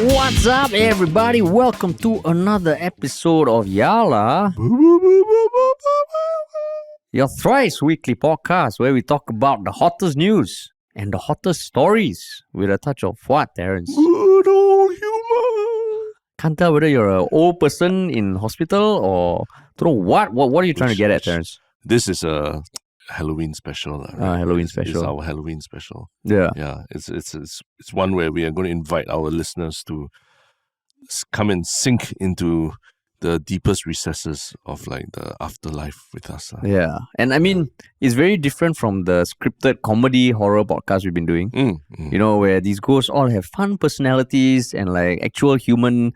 What's up, everybody? Welcome to another episode of Yala, your thrice weekly podcast where we talk about the hottest news and the hottest stories with a touch of what, Terrence? Good old humor. Can't tell whether you're an old person in hospital or don't know what. What are you trying to get at, Terrence? This is a Halloween special, right? Halloween It's special. our Halloween special. Yeah. Yeah, it's one where we are going to invite our listeners to come and sink into the deepest recesses of like the afterlife with us. Yeah. And I mean, it's very different from the scripted comedy horror podcast we've been doing. You know, where these ghosts all have fun personalities and like actual human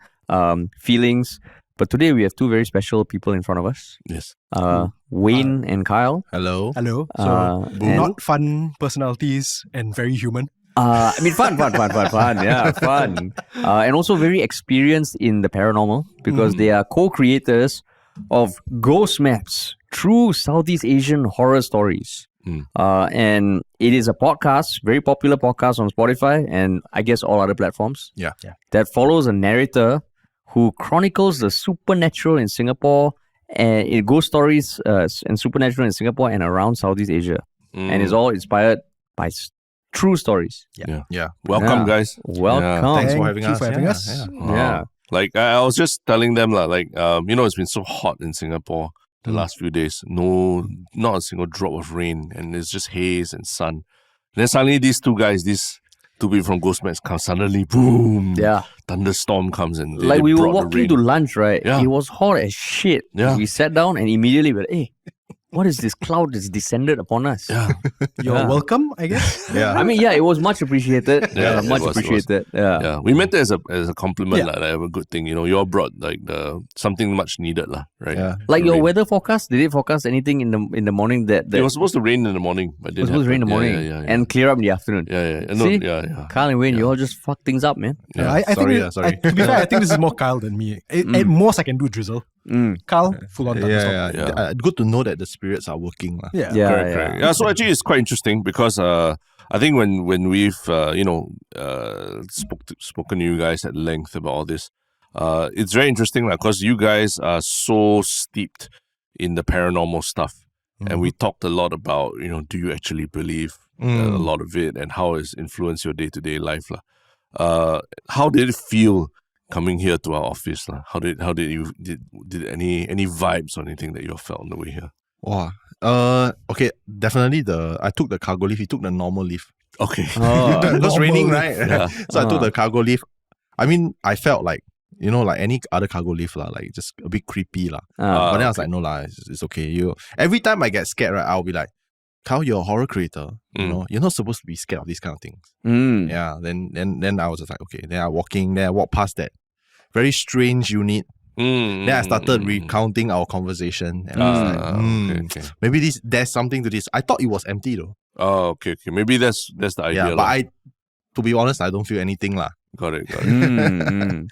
feelings. But today we have two very special people in front of us. Yes. Wayne and Kyle. Hello. So, and- not fun personalities and very human. I mean, fun. Yeah, fun. And also very experienced in the paranormal because they are co-creators of Ghost Maps, true Southeast Asian horror stories. And it is a podcast, very popular podcast on Spotify and I guess all other platforms. Yeah. That follows a narrator who chronicles the supernatural in Singapore and it ghost stories and supernatural in Singapore and around Southeast Asia. And it's all inspired by true stories. Yeah. Welcome, Yeah. guys. Welcome. Thanks for Thank having you us. for having us. Yeah. Like I was just telling them, it's been so hot in Singapore the last few days. No, not a single drop of rain, and it's just haze and sun. And then suddenly these two guys, these two people from Ghostmax come suddenly, boom, Yeah. thunderstorm comes and Like we were brought the walking rain. to lunch, right? Yeah. It was hot as shit. Yeah. We sat down and immediately we're like, hey, what is this cloud that's descended upon us? Yeah, You're Yeah. welcome, I guess. Yeah. I mean, yeah, it was much appreciated. Yeah, it much was. appreciated. Yeah. yeah. We meant it as a compliment, Yeah. like a good thing. You know, you all brought like something much needed, right? Yeah. Like The your rain. weather forecast, did it forecast anything in the morning that It was supposed to rain in the morning, but it was supposed to rain in the morning Yeah. and clear up in the afternoon? Yeah. See? Yeah. Kyle and Wayne, you all just fuck things up, man. Yeah. I Sorry, think sorry. to be fair, I think this is more Kyle than me. At most, I can do drizzle. Kyle, full on thunderstorm. Yeah. Good to know that the spirits are working. Yeah. Correct. Yeah, so actually it's quite interesting because I think when we've spoken to you guys at length about all this, it's very interesting because you guys are so steeped in the paranormal stuff, and we talked a lot about do you actually believe a lot of it and how it's influenced your day-to-day life how did it feel coming here to our office How did you did any vibes or anything that you felt on the way here? Wow. Okay, definitely I took the cargo lift. He took the normal lift. Okay. It was raining, right? Yeah. So I took the cargo lift. I mean, I felt like like any other cargo lift like just a bit creepy but then I was like, no it's okay. Every time I get scared, right, I'll be like, Kyle, you're a horror creator. You're not supposed to be scared of these kind of things. Yeah. Then I was just like, okay. Then I walk past that very strange unit. Then I started recounting our conversation, and I was like, okay. maybe there's something to this. I thought it was empty though. Oh, okay. Maybe that's the idea. Yeah, but to be honest, I don't feel anything lah. Got it.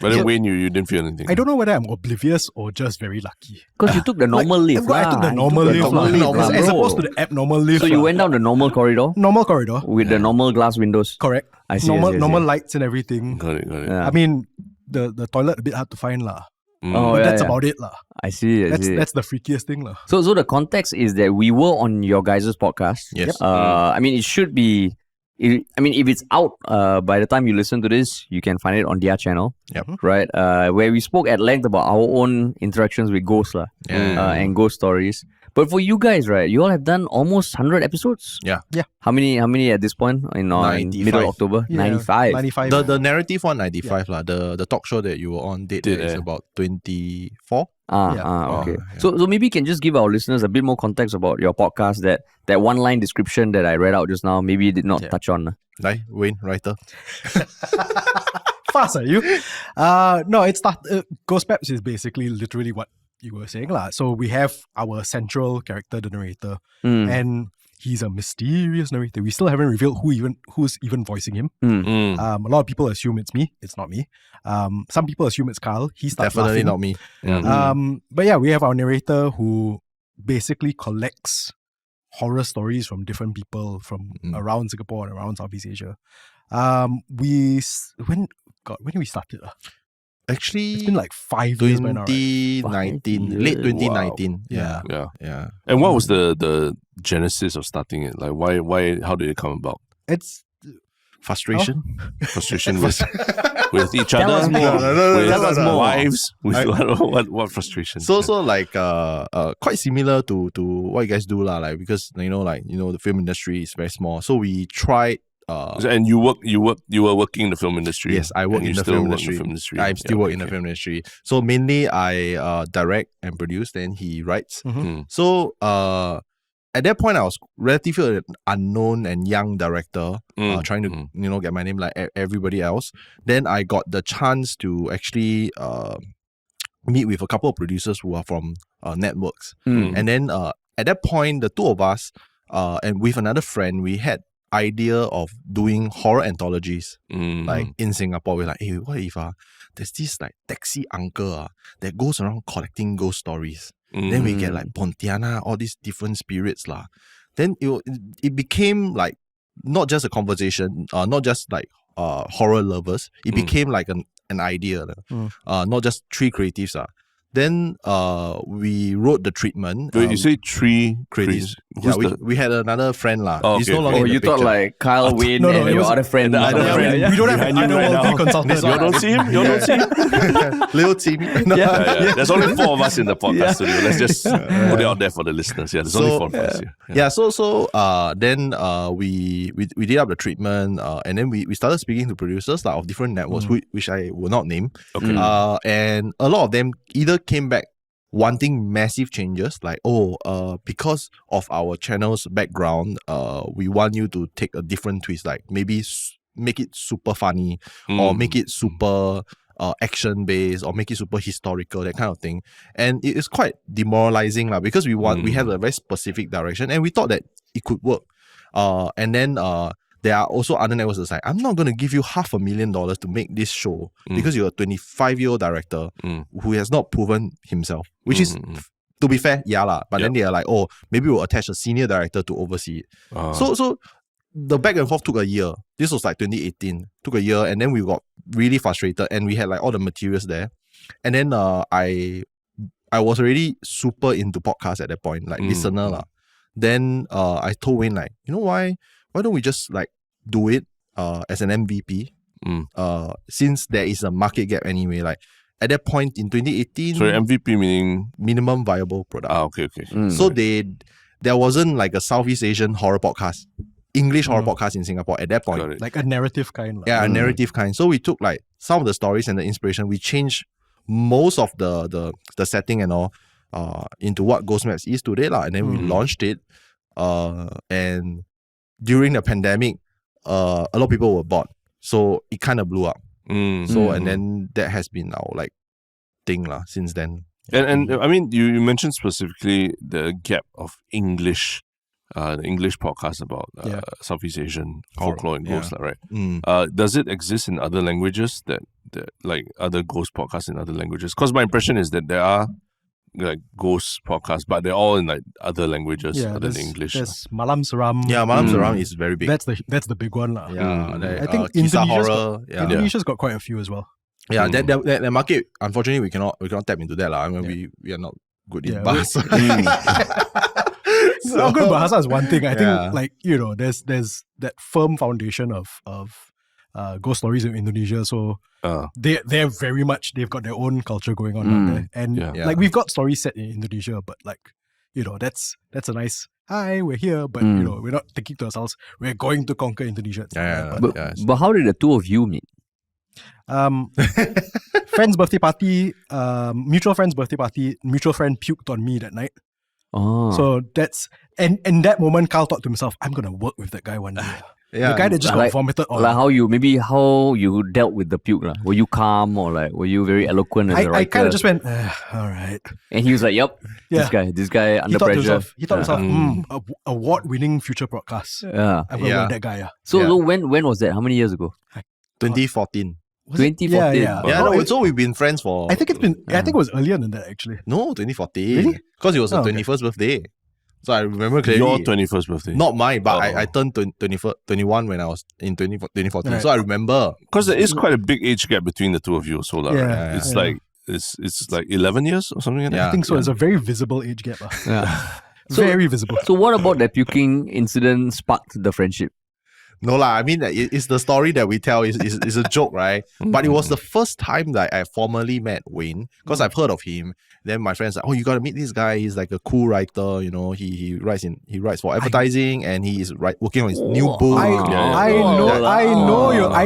But then Wayne, you didn't feel anything. I don't know whether I'm oblivious or just very lucky. Because you took the normal lift. I took the lah. normal You took lift, the lah. normal as bro. opposed to the abnormal lift. So you lah. went down the normal corridor normal corridor. with the normal glass windows. Correct. I see. Normal lights and everything. Got it. Yeah. I mean, the toilet a bit hard to find lah. Oh, But yeah, that's yeah. about it lah. I see. That's the freakiest thing lah. So the context is that we were on your guys' podcast. Yes. I mean, it should be. If it's out by the time you listen to this, you can find it on their channel. Yep. Right. Where we spoke at length about our own interactions with ghosts lah. And ghost stories. But for you guys, right, you all have done almost 100 episodes. Yeah. How many at this point in 95. middle October? Yeah, 95. 95. The narrative one 95 lah. The talk show that you were on is about 24. Okay. So maybe you can just give our listeners a bit more context about your podcast. That one line description that I read out just now, maybe you did not touch on. Right, Wayne, writer. Fast are you? No, Ghost Maps is basically literally what you were saying lah. So we have our central character, the narrator, and he's a mysterious narrator. We still haven't revealed who's even voicing him. A lot of people assume it's me. It's not me. Some people assume it's Kyle. He starts Definitely laughing. not me. But yeah, we have our narrator who basically collects horror stories from different people from around Singapore and around Southeast Asia. When God, when did we start it? Actually, It's been like 5 years by now, right? 2019, late 2019. Yeah. Yeah. And what was the genesis of starting it? Like how did it come about? It's Frustration. Frustration with each other? us more. With Tell us more. wives? With what frustration? So like quite similar to what you guys do lah. Like because the film industry is very small. So we tried. And you were working in the film industry. Yes, I work in the film industry. I still work in the film industry. So mainly I direct and produce. Then he writes. So at that point I was relatively an unknown and young director, trying to get my name like everybody else. Then I got the chance to actually meet with a couple of producers who are from networks. And then at that point, the two of us and with another friend, we had idea of doing horror anthologies like in Singapore. We're like, hey, what if there's this like taxi uncle that goes around collecting ghost stories. Then we get like Pontiana, all these different spirits lah. Then it became like not just a conversation, not just like horror lovers. It became like an idea, not just three creatives. Then we wrote the treatment. Wait, you say three creatives? Yeah, we had another friend lah. Oh, He's okay. no longer in the you thought picture. like Kyle, Wayne, no, and it your was- other friend. We don't have an underworldly consultant. You don't see him? You don't see him? Little Timmy. Yeah. There's only 4 of us in the podcast studio. Let's just put it out there for the listeners. Yeah, there's only 4 of us here. Yeah, so then we did up the treatment, and then we started speaking to producers of different networks, which I will not name. Okay. And a lot of them either came back wanting massive changes, like because of our channel's background, we want you to take a different twist, like maybe make it super funny, or make it super action based, or make it super historical, that kind of thing. And it is quite demoralizing because we have a very specific direction, and we thought that it could work. And then there are also other networks that's like, I'm not going to give you $500,000 to make this show because you're a 25-year-old director who has not proven himself, which is, to be fair, but then they are like, maybe we'll attach a senior director to oversee it. So the back and forth took a year. This was like 2018. Took a year, and then we got really frustrated, and we had like all the materials there. And then I was already super into podcasts at that point, like listener lah. Then I told Wayne like, why don't we just like do it as an MVP? Since there is a market gap anyway. Like at that point in 2018, Sorry, MVP meaning minimum viable product. okay. So there wasn't like a Southeast Asian horror podcast, English horror podcast in Singapore at that point. Got it. Like a narrative kind. Yeah, a narrative kind. So we took like some of the stories and the inspiration. We changed most of the setting and all into what Ghost Maps is today lah. And then we launched it. And during the pandemic, a lot of people were bored, so it kind of blew up. And then that has been our like thing lah since then. And I mean, you mentioned specifically the gap of English, the English podcast about Southeast Asian folklore and ghosts, right? Does it exist in other languages that like other ghost podcasts in other languages? Because my impression is that there are like ghost podcasts, but they're all in like other languages other than English. There's Malam Seram. Yeah, Malam Seram is very big. That's the big one lah. Yeah, I think Kisah Indonesia's horror. Indonesia's got quite a few as well. Yeah, that market, unfortunately, we cannot tap into that lah. I mean, we are not good in Bahasa. Not good Bahasa is one thing. I think like there's that firm foundation of ghost stories in Indonesia. So they're very much, they've got their own culture going on out there. And like we've got stories set in Indonesia, but like that's a nice hi, we're here, but we're not thinking to ourselves we're going to conquer Indonesia. But how did the two of you meet? Friend's birthday party, mutual friend's birthday party, mutual friend puked on me that night. So that's, and in that moment Carl thought to himself, I'm gonna work with that guy one day. The guy that just got vomited on. Like how you dealt with the puke lah. Were you calm, or like were you very eloquent as a writer? I kind of just went, all right. And he was like, yep, this guy under pressure. He thought to himself, award-winning future broadcast. Yeah. I'm gonna work that guy. So when was that? How many years ago? 2014. 2014. So we've been friends for. I think it's been. I think it was earlier than that actually. No, 2014. Really? Because it was the 21st birthday. So I remember clearly. Your 21st birthday. Not mine, but Oh. I turned 21 when I was in 2014. Right. So I remember. Because there is quite a big age gap between the two of you, so Yeah, right? It's yeah. like it's like 11 years or something like that. Yeah. I think so. It's a very visible age gap. Yeah. So- Very visible. So what about that puking incident sparked the friendship? No lah, I mean it's the story that we tell is a joke, right? But it was the first time that I formally met Wayne because I've heard of him. Then my friends like, oh, you gotta meet this guy. He's like a cool writer, you know. He writes for advertising and he is working on his new book. I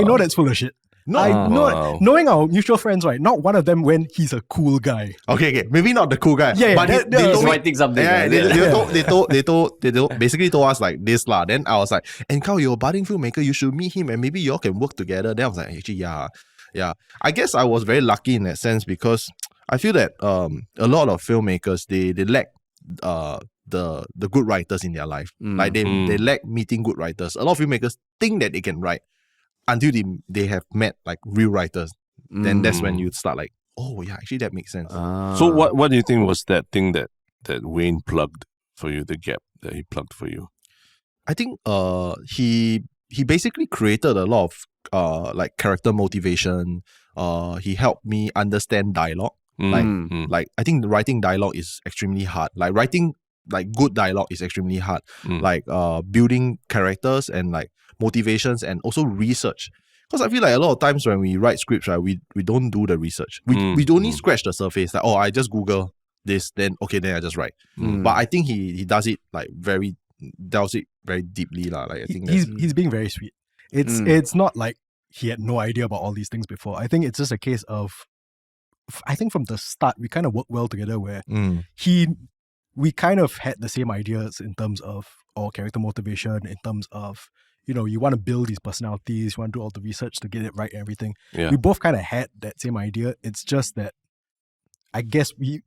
know that's full of shit. No. I know, Wow. knowing our mutual friends, right? Not one of them when he's a cool guy. Okay, maybe not the cool guy. Yeah, but that- they that told He's me- writing something. Yeah, like they that. basically told us like this lah. Then I was like, and Carl, you're a budding filmmaker, you should meet him and maybe y'all can work together. Then I was like, actually, yeah. I guess I was very lucky in that sense because I feel that a lot of filmmakers they lack the good writers in their life. Like they lack meeting good writers. A lot of filmmakers think that they can write until they have met like real writers. Then that's when you start like, oh yeah, actually that makes sense. So what do you think was that thing that Wayne plugged for you, the gap that he plugged for you? I think he basically created a lot of like character motivation. He helped me understand dialogue. Like I think writing dialogue is extremely hard. Like writing like good dialogue is extremely hard. Like building characters and like motivations and also research. Because I feel like a lot of times when we write scripts, right, we don't do the research. We only scratch the surface. Like, oh, I just Google this, then I just write. But I think he does it like delves it very deeply lah. Like I think He's being very sweet. It's not like he had no idea about all these things before. I think it's just a case of, I think from the start we kind of worked well together where we kind of had the same ideas in terms of our character motivation, in terms of, you know, you want to build these personalities, you want to do all the research to get it right and everything. Yeah. We both kind of had that same idea. It's just that I guess we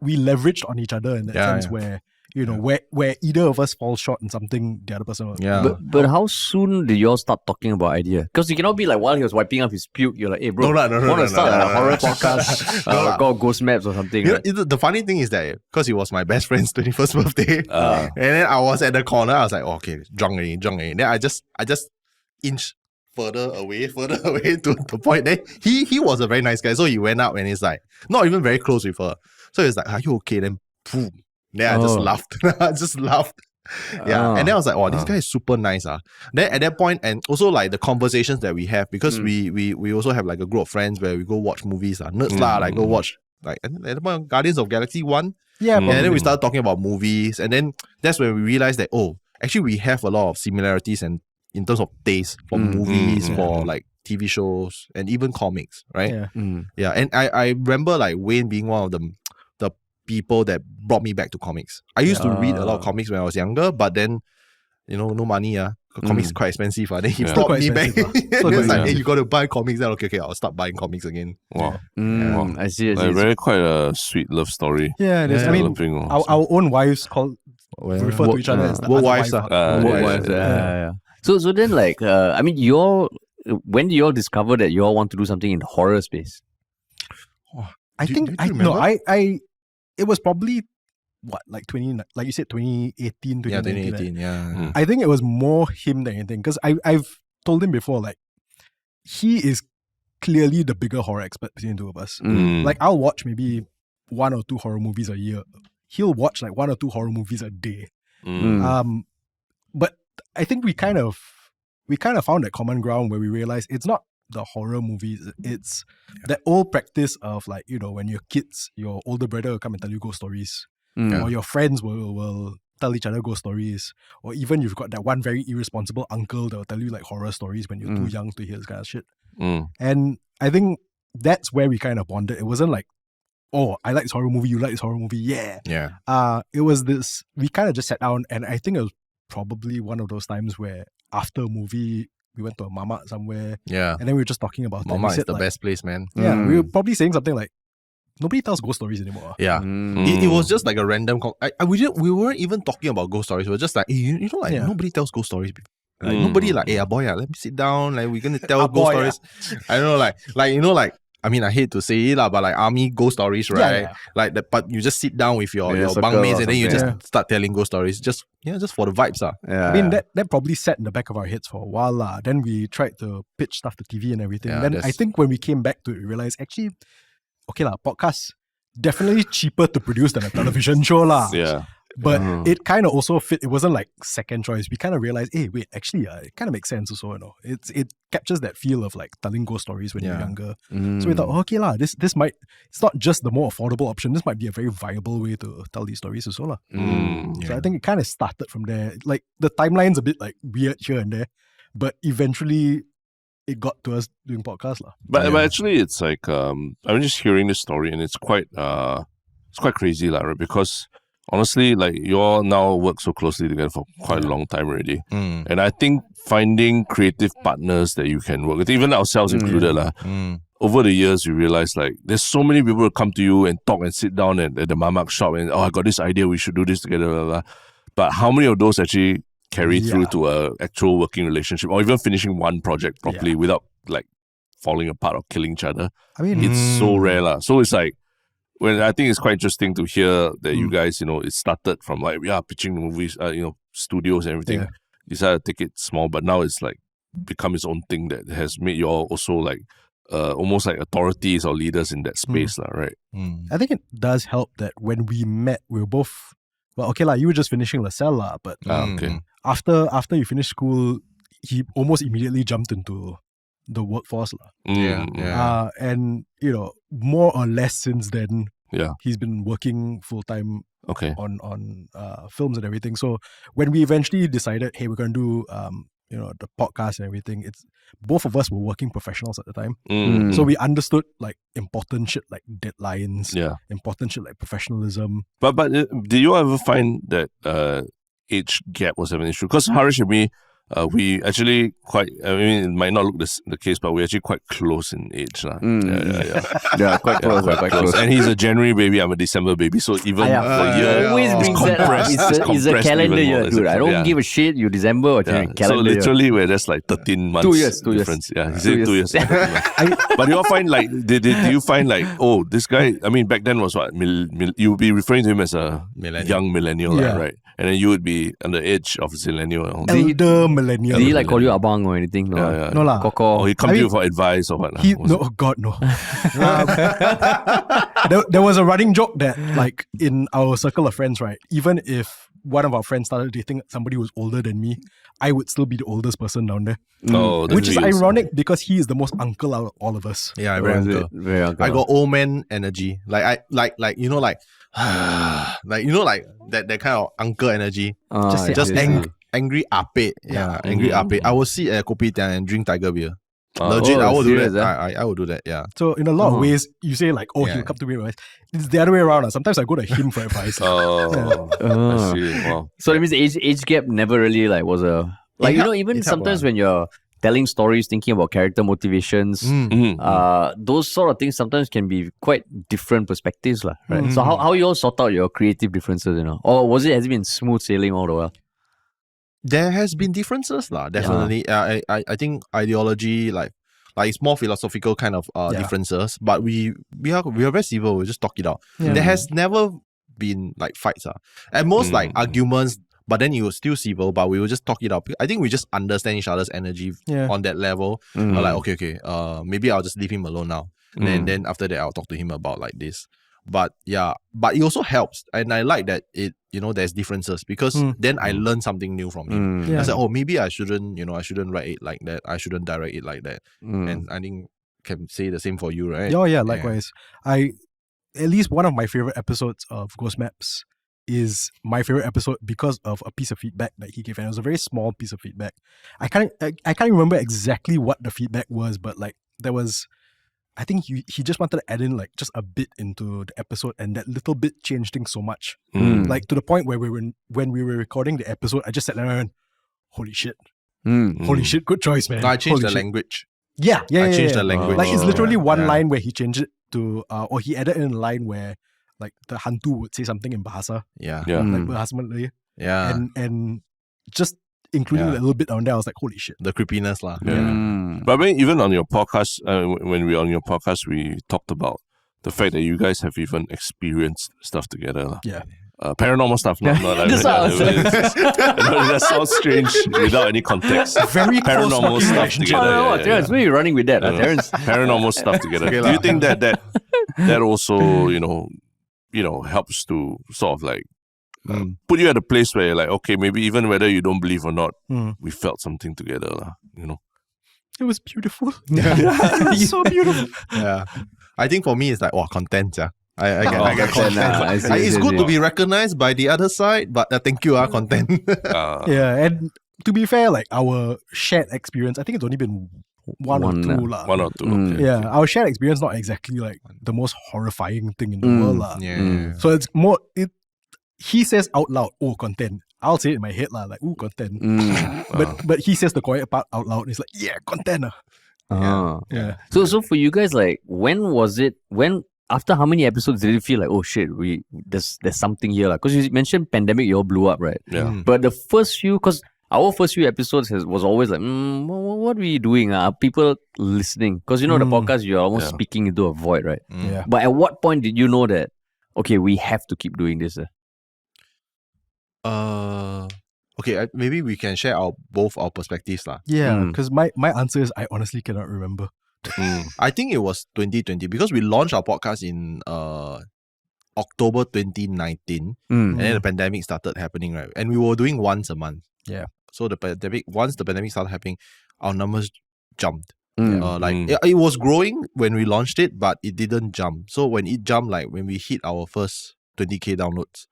leveraged on each other in that sense where, you know, where either of us falls short in something, the other person will. yeah. But how soon did you all start talking about idea? Because you cannot be like while he was wiping up his puke, you're like, hey bro, want to start a horror podcast called Ghost Maps or something. You right? know, the funny thing is that because it was my best friend's 21st birthday, and then I was at the corner, I was like, oh, okay, drunk already. Then I just inch further away to the point. Then he was a very nice guy, so he went up and he's like, not even very close with her. So he's like, are you okay? Then boom. Then I just laughed. Yeah. And then I was like, oh, this guy is super nice. Then at that point, and also like the conversations that we have, because we also have like a group of friends where we go watch movies, nerds like go watch like at the point Guardians of Galaxy 1. Yeah, And then we started talking about movies, and then that's when we realized that, oh, actually we have a lot of similarities and in terms of taste for movies, for like TV shows, and even comics, right? Yeah. And I remember like Wayne being one of the people that brought me back to comics. I used to read a lot of comics when I was younger, but then, you know, no money. Comics quite expensive. Then he brought Quite me back. expensive, It's like, hey, you got to buy comics. Then okay, I'll start buying comics again. Wow. I see. Like, very quite a sweet love story. Yeah, it is. I mean, Developing our own wives refer to each other as the Work other wives, wife. Yeah. So then like I mean when do you all discover that you all want to do something in the horror space? I Do think you I remember? it was probably what, like 20, like you said, 2018, 2019. 2018, yeah. I think it was more him than anything, because I've told him before, like, he is clearly the bigger horror expert between the two of us. Like, I'll watch maybe 1 or 2 horror movies a year. He'll watch like 1 or 2 horror movies a day. But I think we kind of found that common ground where we realized it's not the horror movies, it's that old practice of, like, you know, when you're kids, your older brother will come and tell you ghost stories, or your friends will tell each other ghost stories, or even you've got that one very irresponsible uncle that will tell you like horror stories when you're too young to hear this kind of shit. And I think that's where we kind of bonded. It wasn't like, oh, I like this horror movie, you like this horror movie, yeah. It was this, we kind of just sat down, and I think it was probably one of those times where after a movie we went to a mamak somewhere, and then we were just talking about Mama it. is the best place, man. Yeah, we were probably saying something like, nobody tells ghost stories anymore. Yeah. It was just like a random we weren't even talking about ghost stories. We were just like, hey, you know, like, nobody tells ghost stories. Like, nobody like, hey, boy, let me sit down, like, we're gonna tell ghost stories. I don't know, like, you know, like, I mean, I hate to say it, but like army ghost stories, right? yeah. Like that, but you just sit down with your circle bunkmates or and then you just something. start telling ghost stories. Just for the vibes. Yeah. I mean, that probably sat in the back of our heads for a while. Then we tried to pitch stuff to TV and everything. Yeah, Then I that's- think when we came back to it, we realized actually, okay, podcasts definitely cheaper to produce than a television show. Yeah. But it kind of also fit. It wasn't like second choice. We kind of realized, hey, wait, actually, it kind of makes sense also. It captures that feel of like telling ghost stories when you're younger. So we thought, okay this might. It's not just the more affordable option. This might be a very viable way to tell these stories also lah. So I think it kind of started from there. Like the timeline's a bit like weird here and there, but eventually it got to us doing podcasts lah. But actually, it's like I'm just hearing this story, and it's quite crazy, right? Because honestly, like you all now work so closely together for quite a long time already, and I think finding creative partners that you can work with, even ourselves included, over the years, we realized like there's so many people who come to you and talk and sit down at the mamak shop and I got this idea, we should do this together, blah, blah. But how many of those actually carry through to a actual working relationship or even finishing one project properly without like falling apart or killing each other? I mean, It's so rare lah. So it's like, when I think it's quite interesting to hear that you guys, it started from like, pitching movies, studios and everything. Decided to take it small, but now it's like become its own thing that has made you all also like almost like authorities or leaders in that space, right? I think it does help that when we met, we were both, you were just finishing LaSalle, but after you finished school, he almost immediately jumped into the workforce. And, more or less since then, he's been working full-time on films and everything. So when we eventually decided, hey, we're going to do, the podcast and everything, it's both of us were working professionals at the time. So we understood like important shit like deadlines, important shit like professionalism. But did you ever find that age gap was an issue? Because Harish and me, we actually it might not look the case, but we're actually quite close in age. Yeah, quite close. Quite close. And he's a January baby, I'm a December baby. So even for year, always brings that up. It's a calendar year, dude. I don't give a shit, you December or January. So literally we're just like 13 months 2 years difference. Yeah, he said 2 years. But you all find like, did you find like, oh, this guy, I mean, back then was what? You would be referring to him as a young millennial, right? And then you would be on the edge of zillennial. Elder millennial. Did he like call you abang or anything? No, No lah. Koko. Or he come to you for advice or what? God, no. There was a running joke that like in our circle of friends, right? Even if one of our friends started dating somebody who was older than me, I would still be the oldest person down there. Which is ironic because he is the most uncle out of all of us. Yeah, very uncle. Very uncle. I got old man energy. Like that kind of uncle energy. Angry ape. Yeah, angry ape. I will sit at Kopitiam and drink tiger beer. Legit, I will do that. I will do that, yeah. So in a lot of ways, you say like, he'll come to me with advice. It's the other way around. Sometimes I go to him for advice. I see. Wow. So that means the age gap never really like was a like even sometimes when you're telling stories, thinking about character motivations, those sort of things sometimes can be quite different perspectives, right? So how you all sort out your creative differences, or has it been smooth sailing all the while? There has been differences, definitely. I think ideology, like it's more philosophical kind of differences, but we are very civil. We just talk it out. There has never been like fights, at most like arguments. But then it was still civil, but we will just talk it out. I think we just understand each other's energy on that level. Like, okay, maybe I'll just leave him alone now. And then after that, I'll talk to him about like this. But but it also helps. And I like that there's differences because then I learn something new from him. I said, maybe I shouldn't write it like that. I shouldn't direct it like that. And I think can say the same for you, right? Yeah, likewise. At least one of my favorite episodes of Ghost Maps is my favorite episode because of a piece of feedback that he gave, and it was a very small piece of feedback. I can't remember exactly what the feedback was, but like there was, I think he just wanted to add in like just a bit into the episode, and that little bit changed things so much. Like to the point where when we were recording the episode, I just sat there and went, holy shit, good choice, man. I changed the language. Yeah. I changed the language. Like it's literally one line where he changed it to, or he added in a line where like the hantu would say something in Bahasa. Yeah. Like Bahasa Malay. Yeah. And just including Yeah. a little bit on there, I was like, holy shit. The creepiness lah. But I mean, even on your podcast, when we were on your podcast, we talked about the fact that you guys have even experienced stuff together. Lah. Yeah. Paranormal stuff, not like That's what I was saying. that sounds strange without any context. Very close Paranormal working stuff relationship. together. Oh, Terrence, where are you running with that? Terrence? Paranormal stuff together. Okay Do lah. you think that also helps to sort of like put you at a place where you're like, okay, maybe even whether you don't believe or not, we felt something together, lah. It was beautiful. Yeah. It was so beautiful. Yeah. I think for me, it's like, content. Yeah. I get content, content. I see, It's I good see. to be recognized by the other side, but thank you, content. Yeah, and to be fair, like our shared experience, I think it's only been one or two lah. One or two. Okay. Yeah, our shared experience not exactly like the most horrifying thing in the world lah. Yeah. So it's more he says out loud, oh, content. I'll say it in my head lah, like, ooh, content. But he says the quiet part out loud. And it's like, yeah, content. Yeah. So for you guys, like, when was it? After how many episodes did it feel like, oh shit, there's something here, like? Because you mentioned pandemic, you all blew up, right? Yeah. But the first few, because our first few episodes was always like, what are we doing? Are people listening? Because the podcast, you're almost speaking into a void, right? Yeah. But at what point did you know that, okay, we have to keep doing this? Okay, maybe we can share both our perspectives lah. Yeah, because my answer is I honestly cannot remember. I think it was 2020 because we launched our podcast in October 2019, and then the pandemic started happening, right? And we were doing once a month. Yeah. So once the pandemic started happening, our numbers jumped. Mm. It was growing when we launched it, but it didn't jump. So when it jumped, like when we hit our first 20k downloads,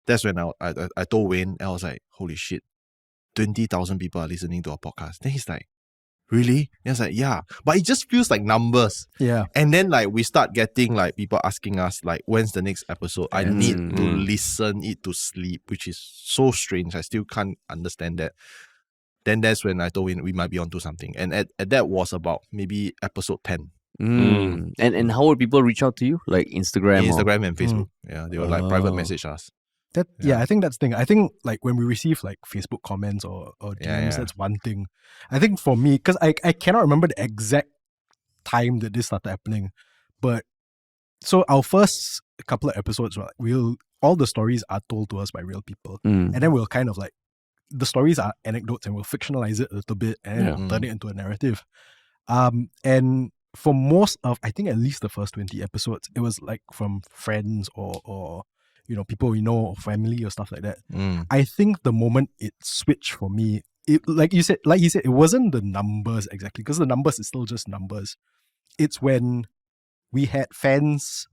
that's when I told Wayne, I was like, holy shit, 20,000 people are listening to our podcast. Then he's like, really? And I was like, yeah. But it just feels like numbers. Yeah. And then like we start getting like people asking us like, when's the next episode? I need to listen it to sleep, which is so strange. I still can't understand that. Then that's when I told him we might be onto something. And at that was about maybe episode 10. And how would people reach out to you? Like Instagram? Instagram and Facebook. Yeah, they will like private message us. I think that's the thing. I think like when we receive like Facebook comments or DMs, that's one thing. I think for me, because I cannot remember the exact time that this started happening, but so our first couple of episodes, right, all the stories are told to us by real people, and then we'll kind of like the stories are anecdotes and we'll fictionalize it a little bit and turn it into a narrative. And for most of, I think at least the first 20 episodes, it was like from friends or people we know or family or stuff like that. I think the moment it switched for me, like he said, it wasn't the numbers exactly, because the numbers is still just numbers. It's when we had fans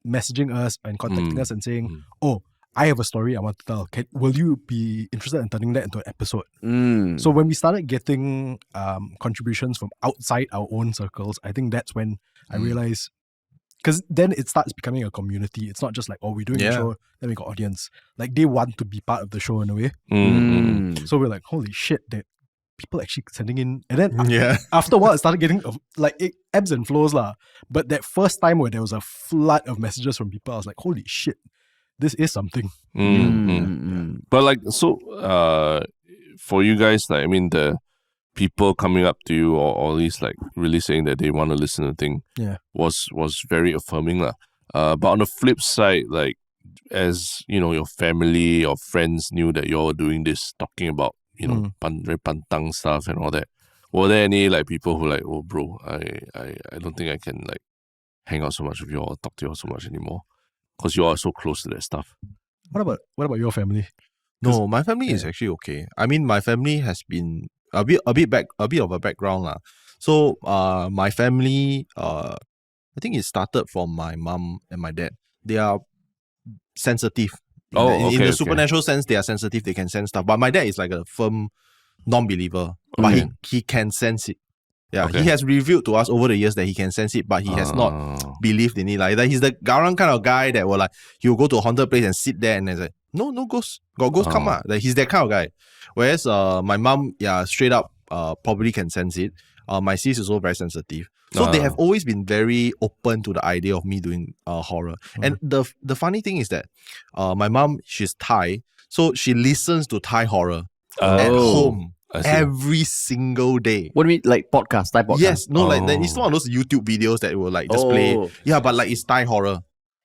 messaging us and contacting us and saying, oh, I have a story I want to tell. Will you be interested in turning that into an episode? So when we started getting contributions from outside our own circles, I think that's when I realized, because then it starts becoming a community. It's not just like, oh, we're doing a show, then we got audience. Like they want to be part of the show in a way. So we're like, holy shit, that people actually sending in. And then after a while, it started getting it ebbs and flows lah. But that first time where there was a flood of messages from people, I was like, holy shit, this is something. But like, so for you guys, like, I mean, the people coming up to you or at least like really saying that they want to listen to the thing was very affirming lah. But on the flip side, like, as you know, your family or friends knew that you're doing this, talking about very pantang stuff and all that, were there any like people who like, oh bro, I don't think I can like hang out so much with you or talk to you so much anymore because you are so close to that stuff? What about your family? No, my family is actually okay. I mean, my family has been a bit of a background lah. So my family, I think it started from my mom and my dad. They are sensitive. In the supernatural sense, they are sensitive. They can sense stuff. But my dad is like a firm non-believer. But he can sense it. Yeah, he has revealed to us over the years that he can sense it, but he has not believed in it. Like he's the garang kind of guy that will like, he'll go to a haunted place and sit there and then say, no ghosts. Got ghosts come out. Like he's that kind of guy. Whereas my mom, straight up probably can sense it. My sis is also very sensitive. So they have always been very open to the idea of me doing horror. And the funny thing is that my mom, she's Thai, so she listens to Thai horror. at home I see. every single day. What do you mean, like podcast, type podcast? Yes, no, like it's not one of those YouTube videos that will like just play. Yeah, but like it's Thai horror.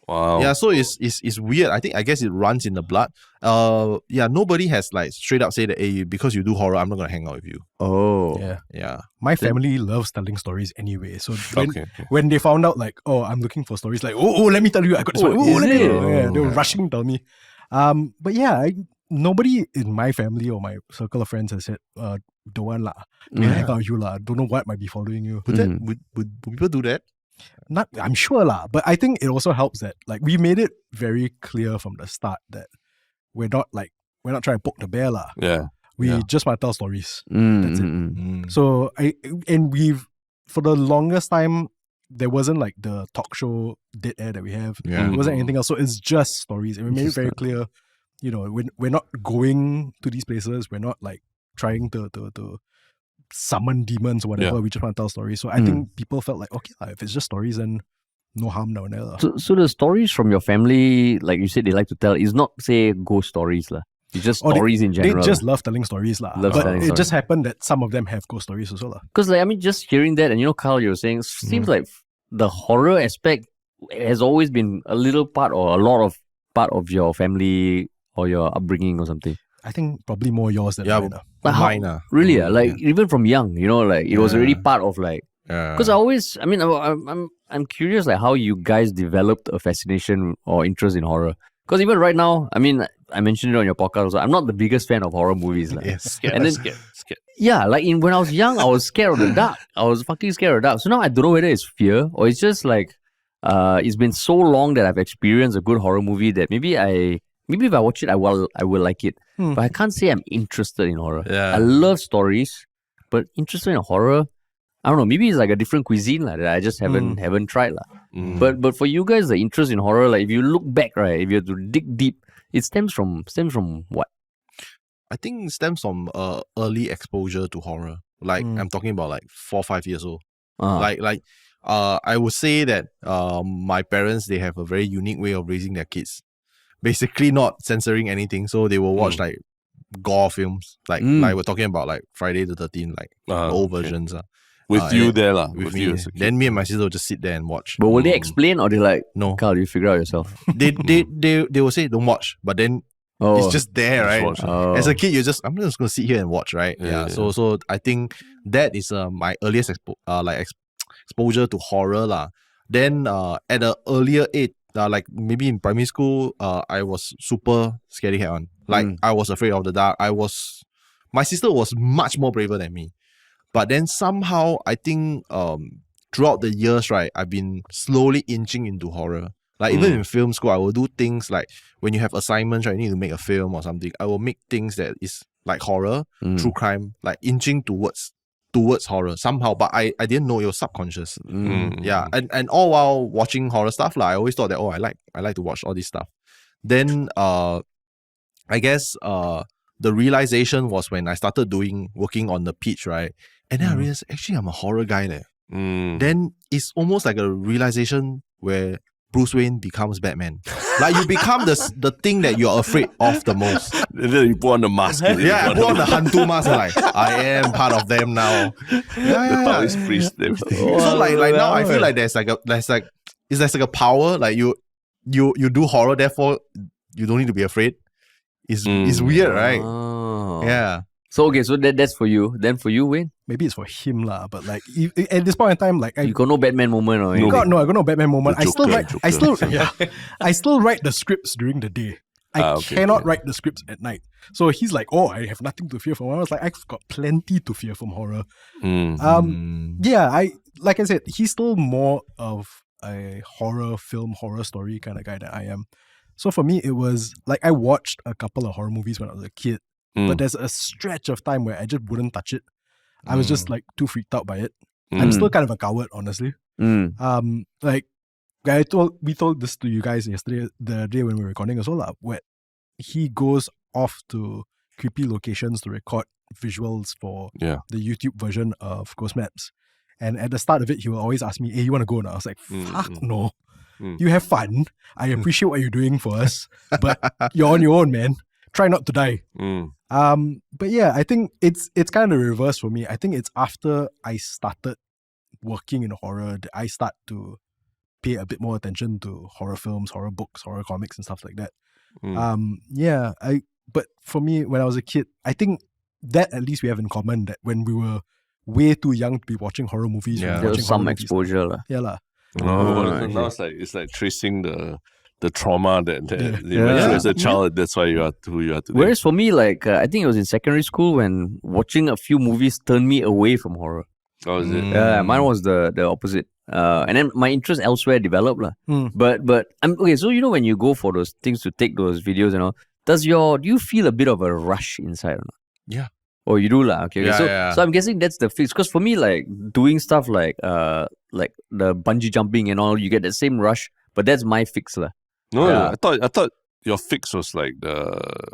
Wow. Yeah, so it's weird. I guess it runs in the blood. Yeah, nobody has like straight up said that, hey, because you do horror, I'm not gonna hang out with you. Oh. Yeah. My family loves telling stories anyway. So when, Okay. when they found out like, oh, I'm looking for stories, like, oh, let me tell you, I got this one. Oh, is let me it? tell you. Yeah, they were rushing to tell me. But yeah, nobody in my family or my circle of friends has said, don't want lah. Don't hang out with you lah. Don't know what might be following you. Would people do that? Not, I'm sure lah. But I think it also helps that like we made it very clear from the start that we're not trying to poke the bear lah. Yeah. We just want to tell stories. That's it. So we've for the longest time there wasn't like the talk show dead air that we have. Yeah. It wasn't anything else. So it's just stories. And we made it very clear, you know, we're not going to these places. We're not like trying to summon demons or whatever. Yeah. We just want to tell stories. So I think people felt like, okay, if it's just stories, then no harm, no nail. So the stories from your family, like you said, they like to tell, is not say ghost stories lah. It's just stories in general. They just love telling stories lah. Love But telling it stories. just happened that some of them have ghost stories also lah. Because like I mean, just hearing that, and you know, Carl, you were saying, seems like the horror aspect has always been a little part or a lot of part of your family or your upbringing or something. I think probably more yours than mine. But how- Mine. Really, like even from young, you know, like it was already part of like. Because I'm curious like how you guys developed a fascination or interest in horror. Because even right now, I mean, I mentioned it on your podcast also, I'm not the biggest fan of horror movies. Like. Yes. And then, Scared. yeah, like when I was young, I was scared of the dark. I was fucking scared of the dark. So now I don't know whether it's fear or it's just like, it's been so long that I've experienced a good horror movie that maybe if I watch it, I will like it. But I can't say I'm interested in horror. Yeah. I love stories, but interested in horror, I don't know. Maybe it's like a different cuisine that I just haven't tried But for you guys, the interest in horror, like if you look back, right, if you have to dig deep, it stems from what? I think it stems from early exposure to horror. Like I'm talking about like 4 or 5 years old. I would say that my parents, they have a very unique way of raising their kids. Basically not censoring anything. So they will watch like gore films. Like we're talking about like Friday the 13th, like old versions. With you there lah. With you me. as a kid. Then me and my sister will just sit there and watch. But will they explain or they like, No. Carl, you figure out yourself? They will say don't watch, but then it's just there, right? watch. As a kid, I'm just gonna sit here and watch, right? Yeah. So I think that is my earliest exposure to horror lah. Then at an earlier age, like maybe in primary school, I was super scaredy cat on. Like I was afraid of the dark. My sister was much more braver than me. But then somehow I think throughout the years, right, I've been slowly inching into horror. Like even in film school, I will do things like when you have assignments, right, you need to make a film or something. I will make things that is like horror, true crime, like inching towards horror somehow. But I didn't know it was subconscious. Yeah, and all while watching horror stuff, I always thought that I like to watch all this stuff. Then I guess the realization was when I started working on the pitch, right? And then I realized actually I'm a horror guy there. Then it's almost like a realization where Bruce Wayne becomes Batman. Like you become the thing that you're afraid of the most. Then you put on the mask. Yeah, I put on the Hantu mask. Like I am part of them now. The Taoist priest, everything. So like now I feel like it's like a power. Like you do horror, therefore you don't need to be afraid. It's weird, right? Oh. Yeah. So okay, so that's for you. Then for you, Wayne, Maybe it's for him lah. But like at this point in time, like you got no Batman moment or anything. I got no Batman moment. The I still write the scripts during the day. I cannot write the scripts at night. So he's like, oh, I have nothing to fear from. I was like, I've got plenty to fear from horror. Yeah, like I said, he's still more of a horror story kind of guy than I am. So for me, it was like I watched a couple of horror movies when I was a kid, but there's a stretch of time where I just wouldn't touch it. I was just like too freaked out by it. I'm still kind of a coward, honestly. Like we told this to you guys yesterday, the day when we were recording as well, where he goes off to creepy locations to record visuals for the YouTube version of Ghost Maps. And at the start of it, he will always ask me, hey, you want to go now? I was like, fuck no. You have fun. I appreciate what you're doing for us, but you're on your own, man. Try not to die. But yeah, I think it's kind of reverse for me. I think it's after I started working in horror that I start to pay a bit more attention to horror films, horror books, horror comics, and stuff like that. But for me, when I was a kid, I think that at least we have in common that when we were way too young to be watching horror movies, we were Yeah. There watching was some horror movies. exposure. lah. Yeah, lah. Now it's like tracing the trauma that you Yeah. went through Yeah. as a child. That's why you are who you are today. Whereas for me, like I think it was in secondary school when watching a few movies turned me away from horror. Oh, is it? Yeah, mine was the opposite. And then my interest elsewhere developed. But I'm okay, so when you go for those things to take those videos and all, do you feel a bit of a rush inside or not? Yeah. Oh, you do lah. Okay. Yeah, So yeah. so I'm guessing that's the fix. Because for me, like doing stuff like the bungee jumping and all, you get the same rush. But that's my fix lah. No, Yeah. I thought your fix was like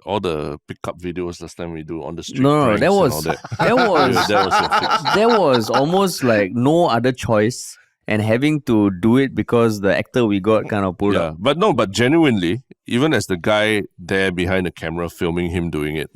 all the pickup videos last time we do on the street. No, pranks that and was all that. that was That was your fix. there was almost like no other choice, and having to do it because the actor we got kind of pulled Yeah, up. but genuinely, even as the guy there behind the camera filming him doing it,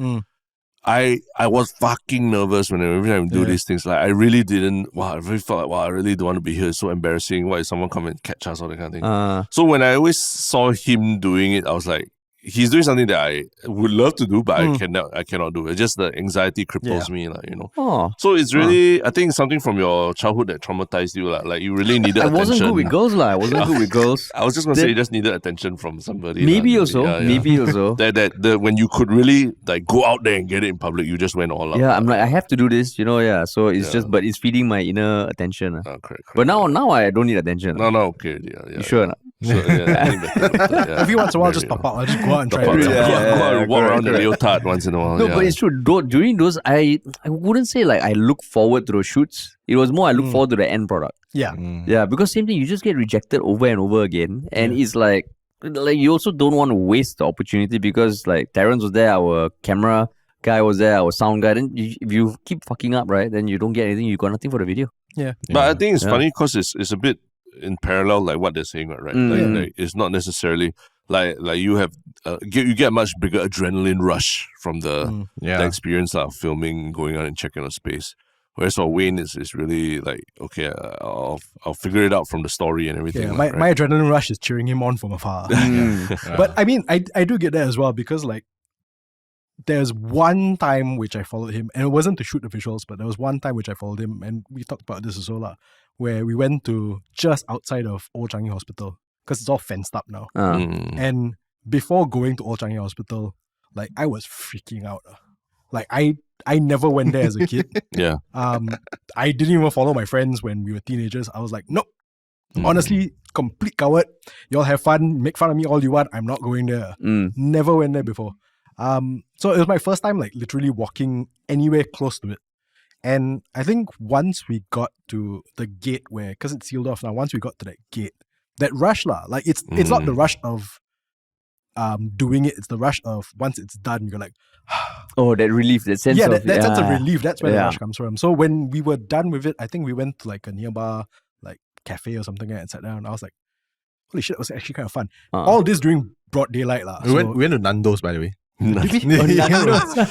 I was fucking nervous every time I do these things. Like I really didn't. Wow, I really felt like I really don't want to be here. It's so embarrassing. Why if someone come and catch us, all that kind of thing. So when I always saw him doing it, I was like, he's doing something that I would love to do, but I cannot do. It's just the anxiety cripples me, Oh, So it's really, I think, something from your childhood that traumatized you, like you really needed I attention. wasn't good with girls lah. I wasn't good with girls. I was just gonna say you just needed attention from somebody. Maybe lah. also, Yeah, yeah. maybe also. That when you could really like go out there and get it in public, you just went all out. Yeah, I'm like I have to do this, yeah. So it's just, but it's feeding my inner attention. Correct. But now I don't need attention. No, okay. Yeah. You sure or not? So, yeah, I think better, yeah. Every once in a while, Very just pop out. I'll just go out and try Pop out, it. go out and walk correct, around the correct. leotard once in a while. No, yeah. but it's true. During those, I wouldn't say like I look forward to those shoots. It was more I look forward to the end product. Yeah. Yeah, because same thing, you just get rejected over and over again, and it's like you also don't want to waste the opportunity because like Terrence was there, our camera guy was there, our sound guy. Then if you keep fucking up, right, then you don't get anything. You got nothing for the video. Yeah. But I think it's Yeah. funny because it's a bit in parallel, like what they're saying, right? Like it's not necessarily like you have you get a much bigger adrenaline rush from the experience of filming, going out and checking out space. Whereas for Wayne, it's really like, okay, I'll figure it out from the story and everything. Yeah, like, my adrenaline rush is cheering him on from afar. But I mean, I do get that as well because like there's one time which I followed him, and it wasn't to shoot the visuals, but there was one time which I followed him, and we talked about this as well, where we went to just outside of Old Changi Hospital because it's all fenced up now. And before going to Old Changi Hospital, like I was freaking out. Like I never went there as a kid. Yeah. I didn't even follow my friends when we were teenagers. I was like, nope. Honestly, complete coward. Y'all have fun, make fun of me all you want. I'm not going there. Never went there before. So it was my first time like literally walking anywhere close to it. And I think once we got to the gate where, because it's sealed off now, once we got to that gate, that rush lah, like it's not the rush of doing it, it's the rush of once it's done, you're like, Oh, that relief, that sense of that sense of relief, that's where the Yeah. rush comes from. So when we were done with it, I think we went to like a nearby like cafe or something and sat down. And I was like, holy shit, it was actually kind of fun. All this during broad daylight lah. We went to Nando's, by the way. Nando's.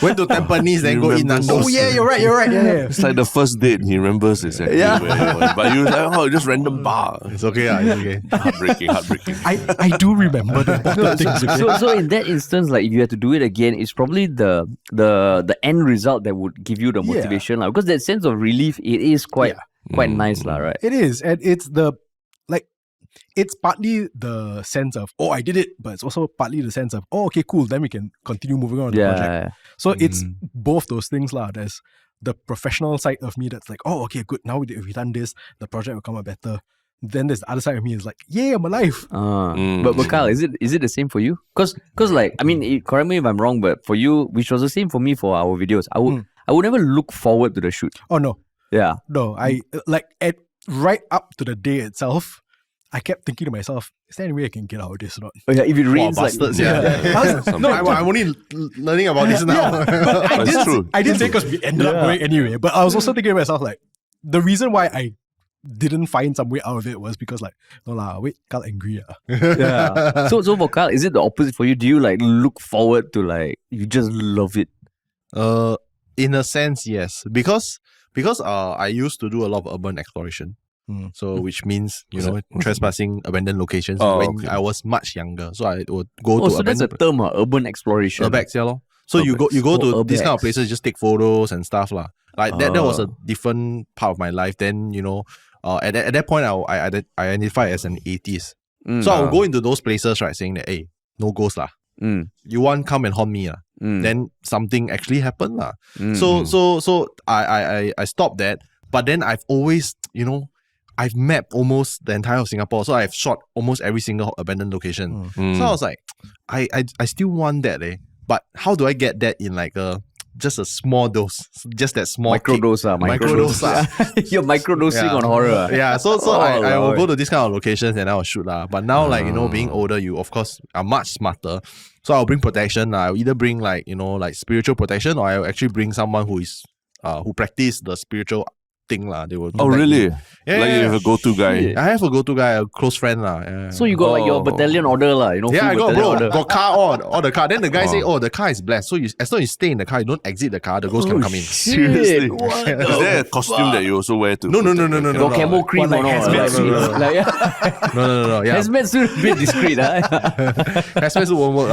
Went to Tampines, then go eat remembers. Nando's. Oh yeah, you're right. Yeah. It's like the first date, he remembers exactly where he was. But you was like, oh, just random bar. It's okay, it's okay. Heartbreaking. I do remember the important things. Okay? So in that instance, like if you had to do it again, it's probably the end result that would give you the motivation, lah. Because that sense of relief, it is quite nice, lah, right? It is, and it's partly the sense of, oh, I did it, but it's also partly the sense of, oh, okay, cool, then we can continue moving on with the project. So it's both those things, lah. There's the professional side of me that's like, oh, okay, good, now we've done this, the project will come out better. Then there's the other side of me is like, yeah, I'm alive. But Kyle, is it the same for you? Because like, I mean, correct me if I'm wrong, but for you, which was the same for me for our videos, I would never look forward to the shoot. Oh no, Yeah. no, I like right up to the day itself, I kept thinking to myself, is there any way I can get out of this or not? Oh, yeah, if it rains, like, bastards, yeah. No, I'm only learning about this now. but That's true. I didn't say because we ended up going anyway. But I was also thinking to myself, like, the reason why I didn't find some way out of it was because, like, no lah, wait, Carl angry. yeah. So for Kyle, is it the opposite for you? Do you like look forward to like you just love it? In a sense, yes. Because I used to do a lot of urban exploration. So which means, trespassing abandoned locations when I was much younger. So I would go to so that's a term, urban exploration. urbex, yeah, lor. So you go to these kind of urbex. places, just take photos and stuff lah. Like that was a different part of my life. Then at that point I identify as an atheist. So I will go into those places, right, saying that, hey, no ghost lah. You want come and haunt me lah. Then something actually happened lah. So I stopped that. But then I've always, I've mapped almost the entire of Singapore. So I've shot almost every single abandoned location. So I was like, I still want that, eh. But how do I get that in like just a small dose? Just that small Microdose. You're microdosing on horror. Yeah, so I will go to these kind of locations and I will shoot lah. But now, like, being older, you of course are much smarter. So I'll bring protection. I'll either bring like spiritual protection, or I'll actually bring someone who is who practice the spiritual thing lah. They will. Oh really? Yeah, like you have a go-to guy. I have a go-to guy, a close friend lah. Yeah. So you got like your battalion order lah, Yeah, I got order. got car all the car. Then the guy say, oh, the car is blessed. So as long as you stay in the car, you don't exit the car, the ghost can come in. Seriously? What Is there a costume that you also wear to? No. Got camo cream What, or like not? hazmat suit? No. Yeah. Hazmat suit a bit discreet, huh? Hazmat suit won't work.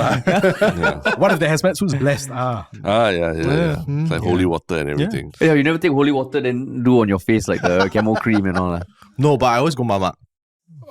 What if the hazmat suit's blessed? Yeah. It's like holy water and everything. Yeah, you never take holy water then do on your face like the camo cream and all that. No, but I always go mamak.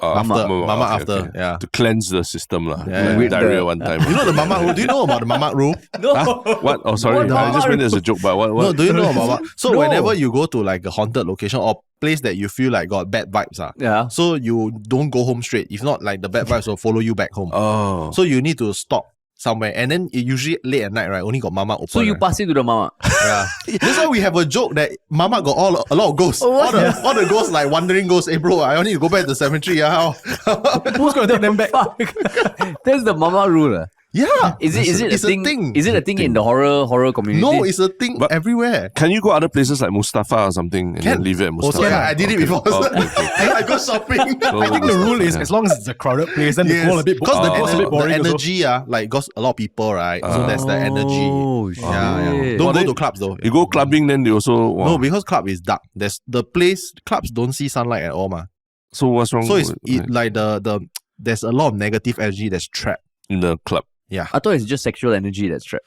Mamak okay, after, okay. yeah. To cleanse the system lah. Yeah. Like diarrhea one time. You know the mamak rule? Do you know about the mamak rule? No. What? Oh, sorry. What I just mamak meant as a joke, but what? No, do you know about mamak? So No. whenever you go to like a haunted location or place that you feel like got bad vibes, Yeah. so you don't go home straight. If not, like the bad vibes will follow you back home. Oh. So you need to stop somewhere. And then it usually late at night, right? Only got mamak open. So you right? pass it to the mama. Yeah. That's why we have a joke that Mama got a lot of ghosts. All the ghosts, like wandering ghosts. Hey bro, I only need to go back to the cemetery. How? Who's gonna take them back? That's the mama rule. Yeah. Is it It's a thing? a thing. Is it a thing in the horror community? No, it's a thing But- everywhere. Can you go other places like Mustafa or something and then leave it at Mustafa? Yeah, I did it before. Okay. I go shopping. Go I think the rule is as long as it's a crowded place, then the goal a bit because the goal's a bit the boring. also. energy, like got a lot of people, right? So that's the energy. Oh, Yeah. shit. Don't Oh, go then- to clubs though. You go clubbing, then they also No, because club is dark. There's the place. Clubs don't see sunlight at all, ma. So what's wrong? So it's with- like the there's a lot of negative energy that's trapped. in the club. Yeah, I thought it's just sexual energy that's trapped.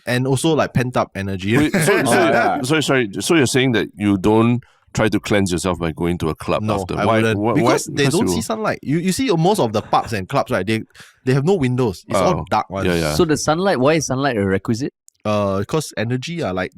and also like pent up energy. Wait, sorry. So you're saying that you don't try to cleanse yourself by going to a club No, after? I wouldn't. Because they don't see sunlight. You see most of the pubs and clubs, right? They have no windows. It's all dark ones. Yeah. So the sunlight, why is sunlight a requisite? Because energy are like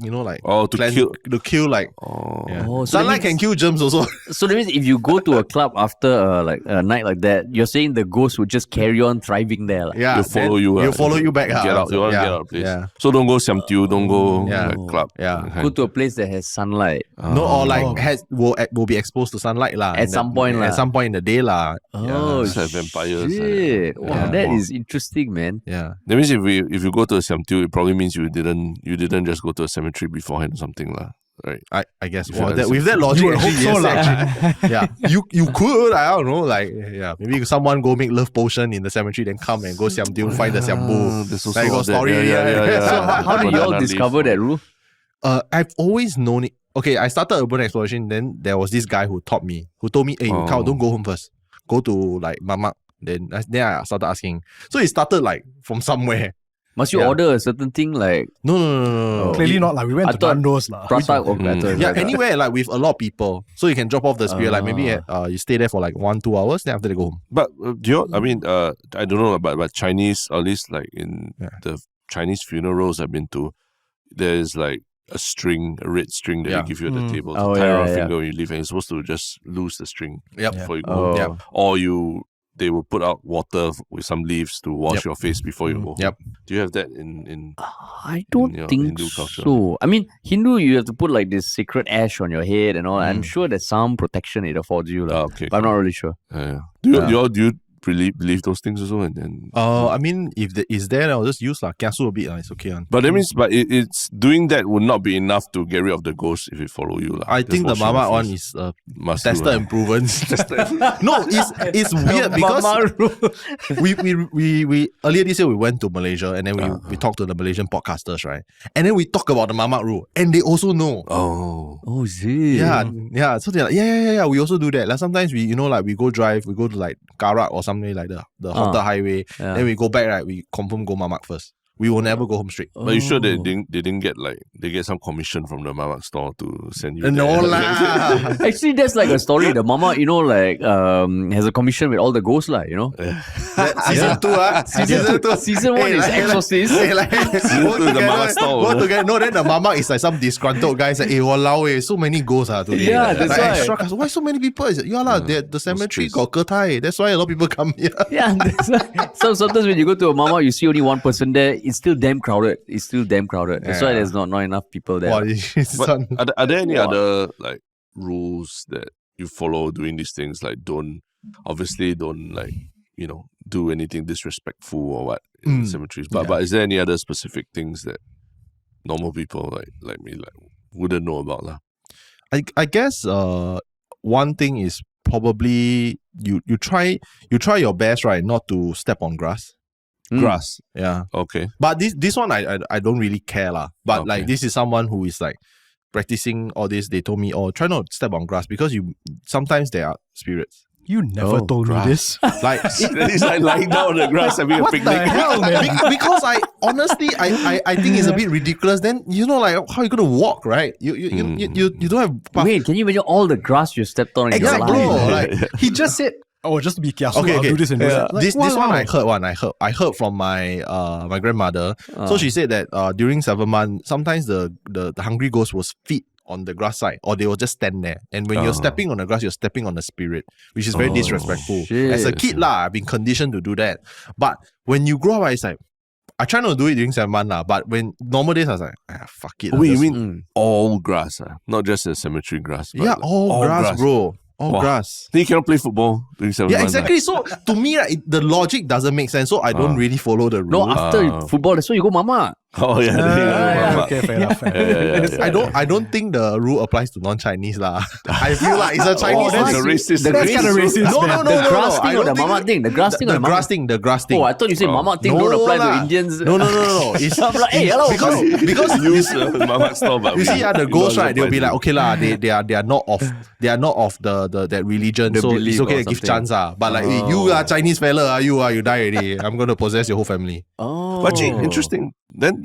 Oh, to kill like Oh. yeah. Oh, so Sunlight that can means- kill germs also. So that means if you go to a club after like a night like that, you're saying the ghost would just carry on thriving there. Like. Yeah, They'll follow then you. He'll follow you back. Get out. You want to get out of the place. Yeah. So don't go Siam Tiu, don't go Yeah. like club. Yeah. Go to a place that has sunlight. No, or like will be exposed to sunlight lah. At some point lah. At some point in the day lah. Oh, It's like vampires. shit. Wow, Yeah. that is interesting, man. Yeah. That means if you go to a Siam Tiu, it probably means you didn't just go to a cemetery beforehand or something lah. Right. I guess You feel like with that logic, You would actually, hope so yes, lah. actually. Yeah, you could. I don't know, like maybe someone go make love potion in the cemetery, then come and go Siam Tiu, find the Siambu. There's also Like got all that. story. Yeah. So how did you all Banana leaf. discover that rule? I've always known it. Okay, I started urban exploration. Then there was this guy who told me, hey, Kyle, don't go home first. Go to like mamak. Then I started asking. So it started like from somewhere. Must you Yeah. order a certain thing like No. Clearly not like we went I to thought Nando's lah. prata or Yeah, anywhere like with a lot of people. So you can drop off the spirit. Like maybe you stay there for like 1-2 hours. Then after they go home. But I don't know, but Chinese, at least like in the Chinese funerals I've been to, there's like a red string that Yeah. you give you at the table. Oh, to tie around yeah. finger when you leave, and you're supposed to just lose the string Yep. before you go. Oh. Yep. Or they will put out water with some leaves to wash your face before you go home. Yep. Do you have that in I don't your think Hindu culture? so. I mean, Hindu, you have to put like this sacred ash on your head and all. I'm sure there's some protection it affords you, lah. okay. But I'm not really sure. Do you believe those things also? And I mean, if it's there, I'll just use kiasu a bit. It's okay. But that means, it's doing that would not be enough to get rid of the ghost if it follow you. I think the mamak one is tested and proven. No, it's weird because we earlier this year we went to Malaysia and then we talked to the Malaysian podcasters, right? And then we talk about the mamak rule and they also know. Oh, is it? Yeah. So they're like, yeah. We also do that. Like sometimes we go drive, we go to like Karak or something like the hotter highway. Then we go back, right? We confirm go mamak first. We will never go home straight. But you sure they didn't get they get some commission from the mamak store to send you? No lah. Actually, that's like a story. The mama, has a commission with all the ghosts, Season 2, Season 1 is Exorcist. Go to the mamak store. together. No, then the mamak is like some disgruntled guy. Like, walao, so many ghosts today. Yeah, that's right. Extra customers. Why so many people? The cemetery got ketai. That's why a lot of people come here. Yeah, that's right. So sometimes when you go to a mama, you see only one person there. It's still damn crowded. That's why there's not enough people there. But are there any other rules that you follow doing these things? Like don't do anything disrespectful or what in cemeteries. But is there any other specific things that normal people like me wouldn't know about lah? I guess one thing is probably you try your best, right, not to step on grass. Grass. Yeah. Okay. But this one I don't really care lah. But this is someone who is practicing all this. They told me, try not to step on grass because sometimes there are spirits. You never told me this. It's like lying down on the grass having a picnic. What the hell, man? Because I honestly I think it's a bit ridiculous. Then how you gonna walk, right? You don't have. Wait, can you imagine all the grass you stepped on in your Exactly, life? bro. He just said, just to be careful. Okay. I'll do this and do that. This one I heard from my my grandmother. So she said that during 7 months, sometimes the hungry ghost was feed on the grass side, or they will just stand there. And when you're stepping on the grass, you're stepping on the spirit, which is very disrespectful. Shit. As a kid, I've been conditioned to do that. But when you grow up, it's like, I try not to do it during 7 months, but when normal days, I was like, fuck it. Wait, you mean all grass? Not just the cemetery grass? Yeah, all grass, bro. All grass. Then you cannot play football during 7 months. Yeah, exactly. So to me, the logic doesn't make sense. So I don't really follow the rule. No, after football, that's why you go mama. Oh yeah. Okay, fair enough. I don't think the rule applies to non-Chinese lah. I feel like it's a Chinese. That's a racist. That's kind of racist. No. The grass thing I or don't the think mama thing? The grass thing or the mama? The grass thing. Oh, I thought you said mama thing No don't apply lah. to Indians. No. It's I'm like, hey, hello. because Use mamak store, but you see, the ghosts, right? They'll be like, okay lah, they are not of that religion, The so it's belief okay or to give something. chance But like, you are Chinese fella, you die already. I'm gonna possess your whole family. Oh, But actually, interesting. Then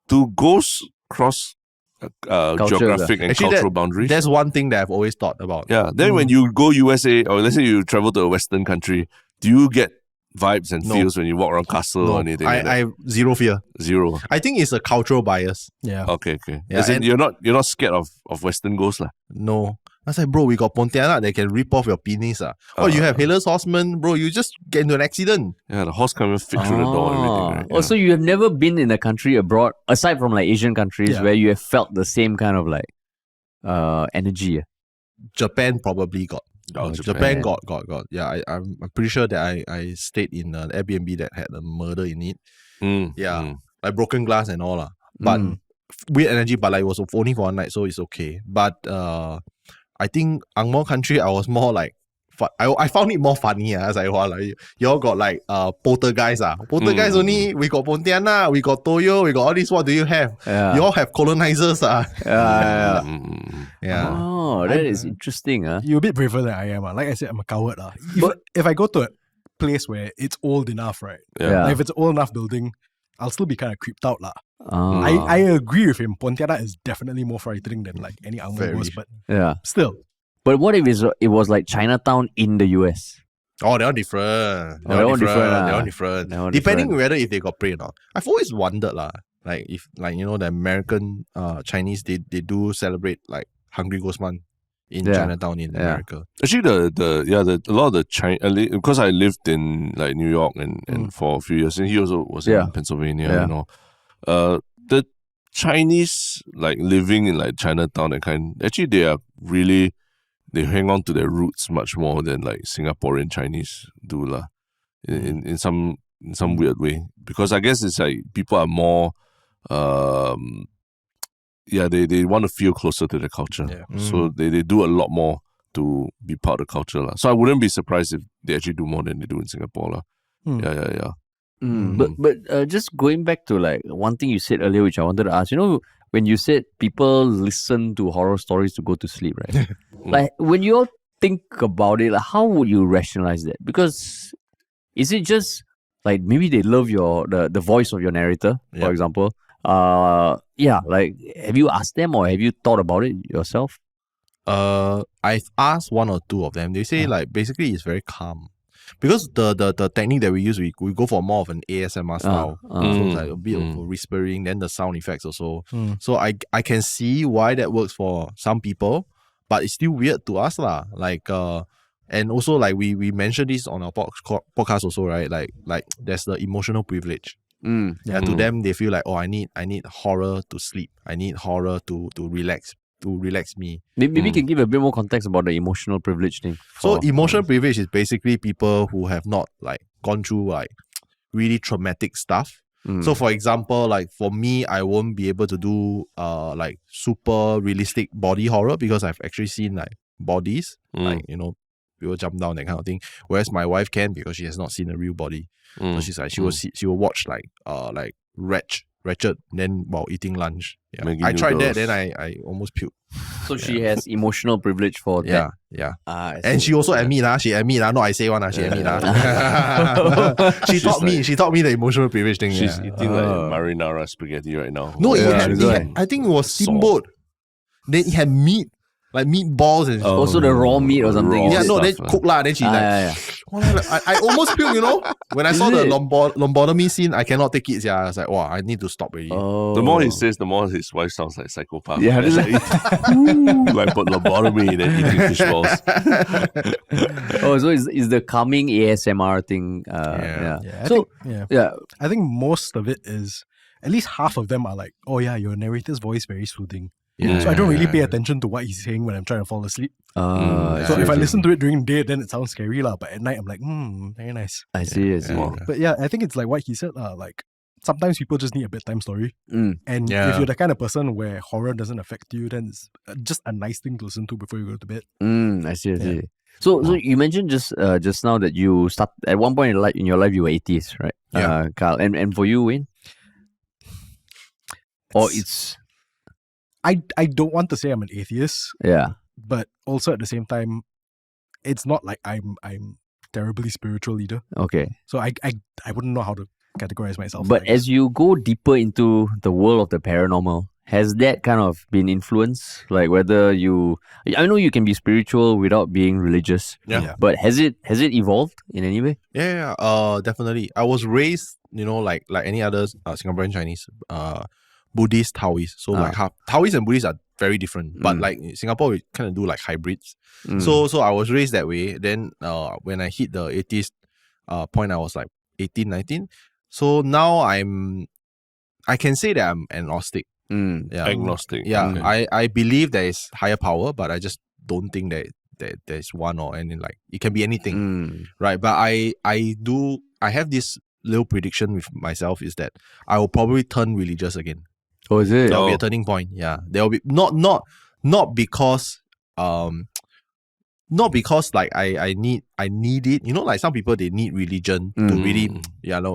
do ghosts cross geographic and Actually, cultural boundaries? That's one thing that I've always thought about. Yeah. Then when you go USA, or let's say you travel to a Western country, do you get vibes and feels when you walk around castle or anything? I have zero fear. Zero. I think it's a cultural bias. Yeah. Okay. Yeah, As in, and- you're not scared of Western ghosts lah. No. I was like, bro, we got Pontianak that can rip off your penis. You have Hailers Horseman, bro, you just get into an accident. Yeah, the horse can't even fit through the door and everything. Right? Oh, so you have never been in a country abroad, aside from Asian countries, where you have felt the same kind of energy. Japan probably got. Oh, Japan got. Yeah, I'm pretty sure that I stayed in an Airbnb that had a murder in it. Like broken glass and all. But weird energy, but it was only for one night, so it's okay. But I think Angmo country, I was more like, I found it more funny. I was like, wow, you all got poltergeist. Poltergeist only, we got Pontianak, we got Toyo, we got all this. What do you have? Yeah. You all have colonizers. Yeah. Yeah. Oh, that is interesting. You're a bit braver than I am. Like I said, I'm a coward. If I go to a place where it's old enough, right? Yeah. Like if it's an old enough building, I'll still be kind of creeped out. I agree with him. Pontianak is definitely more frightening than any Angmo ghost, but Yeah. still. But what if it was like Chinatown in the US? Oh, they're all different. they're all different, They're all different. They're all Depending different. whether if they got prey or not. I've always wondered like if the American Chinese they do celebrate like Hungry Ghost Month in Chinatown in America. Actually, a lot of the China, because I lived in New York and for a few years, and he also was in Pennsylvania and all. The Chinese living in Chinatown and actually they are really they hang on to their roots much more than like Singaporean Chinese do lah. In some weird way, because I guess it's like people are more they want to feel closer to the culture. So they do a lot more to be part of the culture lah. So I wouldn't be surprised if they actually do more than they do in Singapore lah. Yeah. But just going back to like one thing you said earlier, which I wanted to ask, when you said people listen to horror stories to go to sleep, right? Like when you all think about it, like, how would you rationalize that? Because is it just like maybe they love the voice of your narrator, for example? Like have you asked them or have you thought about it yourself? I've asked one or two of them. They say like basically it's very calm. Because the technique that we use, we go for more of an ASMR style. So it's like a bit of whispering, then the sound effects also. So I can see why that works for some people, but it's still weird to us lah. Like and also like we mentioned this on our podcast also, right? Like there's the emotional privilege. To them they feel like, I need horror to sleep. I need horror to relax me. Maybe you can give a bit more context about the emotional privilege thing. So emotional privilege is basically people who have not like gone through like really traumatic stuff. So for example, like for me, I won't be able to do like super realistic body horror because I've actually seen like bodies, like people jump down, that kind of thing. Whereas my wife can because she has not seen a real body. So she's like she will watch like Wretched then while eating lunch. I tried that, then I almost puked. So she has emotional privilege for that. And she also admit she admit not I say one she admit she taught me the emotional privilege thing. She's eating like marinara spaghetti right now. No, I think it was steamboat. Then it had meat. Like meatballs and also the raw meat or something. Then cook lah. Then she I almost puked, When I saw the lobotomy scene, I cannot take it. I was like, wow, I need to stop already. The more he says, the more his wife sounds like psychopath. Yeah, like lobotomy and then eating fish balls. So is the calming ASMR thing? I think most of it is, at least half of them are like, your narrator's voice very soothing. So I don't really pay attention to what he's saying when I'm trying to fall asleep. So if I listen to it during the day, then it sounds scary lah. But at night, I'm like, very nice. I see. But I think it's like what he said lah. Like sometimes people just need a bedtime story. And if you're the kind of person where horror doesn't affect you, then it's just a nice thing to listen to before you go to bed. I see. So you mentioned just now that you start at one point in your life you were atheist, right? Kyle, and for you, Wayne, I don't want to say I'm an atheist. But also at the same time, it's not like I'm terribly spiritual either. Okay. So I wouldn't know how to categorize myself. But as you go deeper into the world of the paranormal, has that kind of been influenced? Like whether I know you can be spiritual without being religious. But has it evolved in any way? Definitely. I was raised, like any other Singaporean Chinese, Buddhist, Taoist. So like Taoist and Buddhist are very different. But like in Singapore, we kind of do like hybrids. So I was raised that way. Then when I hit the atheist point, I was like 18, 19. So now I can say that I'm agnostic. Agnostic. Okay. I believe there is higher power, but I just don't think that there's one or any, like it can be anything. Right. But I have this little prediction with myself is that I will probably turn religious again. Oh, is it? There'll be a turning point. There will be not because like I need it. Like some people they need religion to really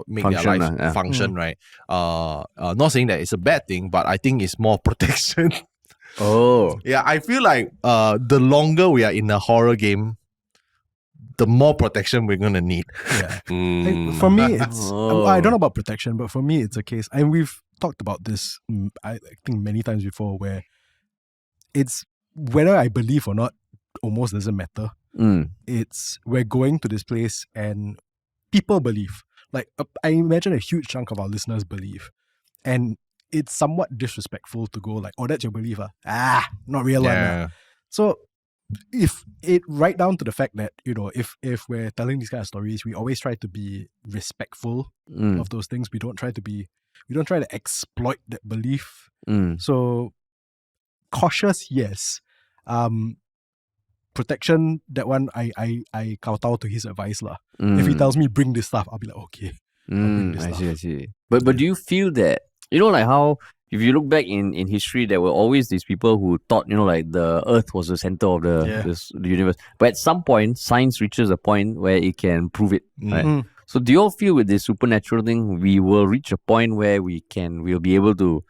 make function, their life function, right? Not saying that it's a bad thing, but I think it's more protection. I feel like the longer we are in a horror game, the more protection we're gonna need. Like, for me, it's I don't know about protection, but for me, it's a case, and we've talked about this, I think many times before, where it's whether I believe or not almost doesn't matter. It's we're going to this place and people believe. Like I imagine a huge chunk of our listeners believe, and it's somewhat disrespectful to go like, "Oh, that's your belief, not real one." So if it right down to the fact that if we're telling these kind of stories, we always try to be respectful of those things. We don't try to exploit that belief. So cautious, yes. protection, that one I kowtow to his advice lah. If he tells me bring this stuff, I'll be like, okay, I'll bring this stuff. I see. But do you feel that, like how if you look back in history, there were always these people who thought, like the Earth was the center of the universe. But at some point, science reaches a point where it can prove it. Right? So do you all feel with this supernatural thing, we will reach a point where we'll be able to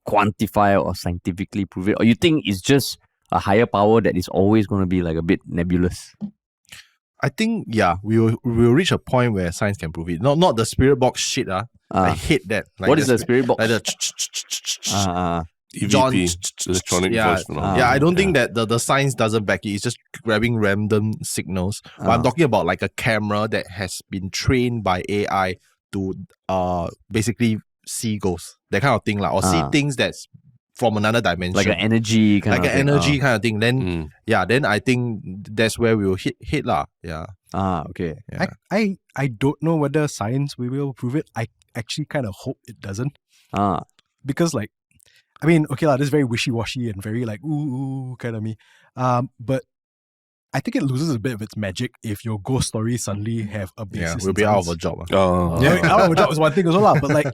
quantify or scientifically prove it? Or you think it's just a higher power that is always going to be like a bit nebulous? I think, we will reach a point where science can prove it. Not the spirit box shit. I hate that. Like what is the spirit box? Like the EVP, electronic voice phenomenon. I don't think that the science doesn't back it. It's just grabbing random signals. But I'm talking about like a camera that has been trained by AI to basically see ghosts, that kind of thing, or see things that's from another dimension, like an energy kind of thing. Then then I think that's where we will hit lah. Yeah. Okay. Yeah. I don't know whether science will be able to prove it. I actually kind of hope it doesn't. Because like, I mean, okay lah, this is very wishy-washy and very like ooh kind of me. But I think it loses a bit of its magic if your ghost stories suddenly have a basis. Yeah, we'll be out of a job. Out of a job is one thing as well lah. But like,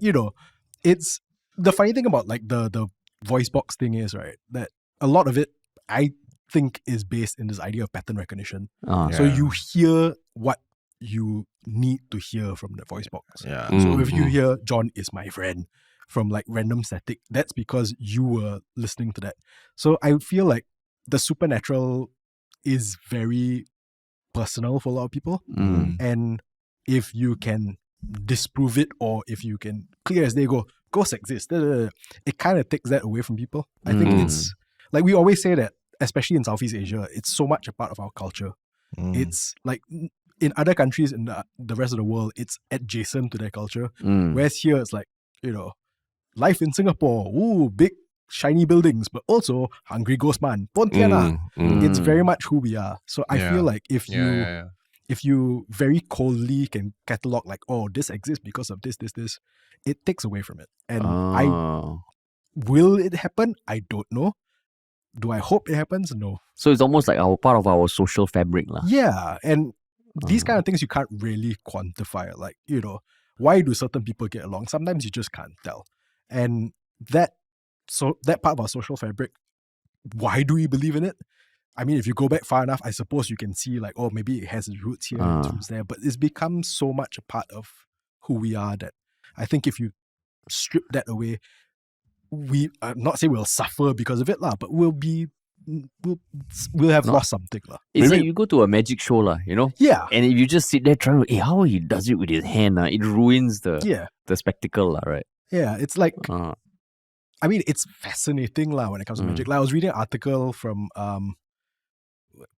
it's the funny thing about like the voice box thing is, right, that a lot of it I think is based in this idea of pattern recognition. So you hear what you need to hear from the voice box. Yeah. So if you hear John is my friend from like random static, that's because you were listening to that. So I feel like the supernatural is very personal for a lot of people. And if you can disprove it, or if you can clear as they go, ghosts exist, it kind of takes that away from people. I think it's like we always say that, especially in Southeast Asia, it's so much a part of our culture. It's like in other countries in the rest of the world, it's adjacent to their culture. Whereas here, it's like, life in Singapore, big shiny buildings, but also hungry ghost man, Pontianak. It's very much who we are. So I feel like if you very coldly can catalog like, oh, this exists because of this, it takes away from it. And will it happen? I don't know. Do I hope it happens? No. So it's almost like part of our social fabric lah. Yeah, and these kind of things you can't really quantify. Like, why do certain people get along? Sometimes you just can't tell. And that part of our social fabric, why do we believe in it? I mean, if you go back far enough, I suppose you can see like, oh, maybe it has its roots here and its roots there, but it's become so much a part of who we are that I think if you strip that away, I'm not saying we'll suffer because of it lah, but we'll have lost something lah. It's like you go to a magic show lah, Yeah. and if you just sit there trying to, how he does it with his hand, it ruins the spectacle lah, right? Yeah, it's like, I mean, it's fascinating lah when it comes to magic. Like I was reading an article from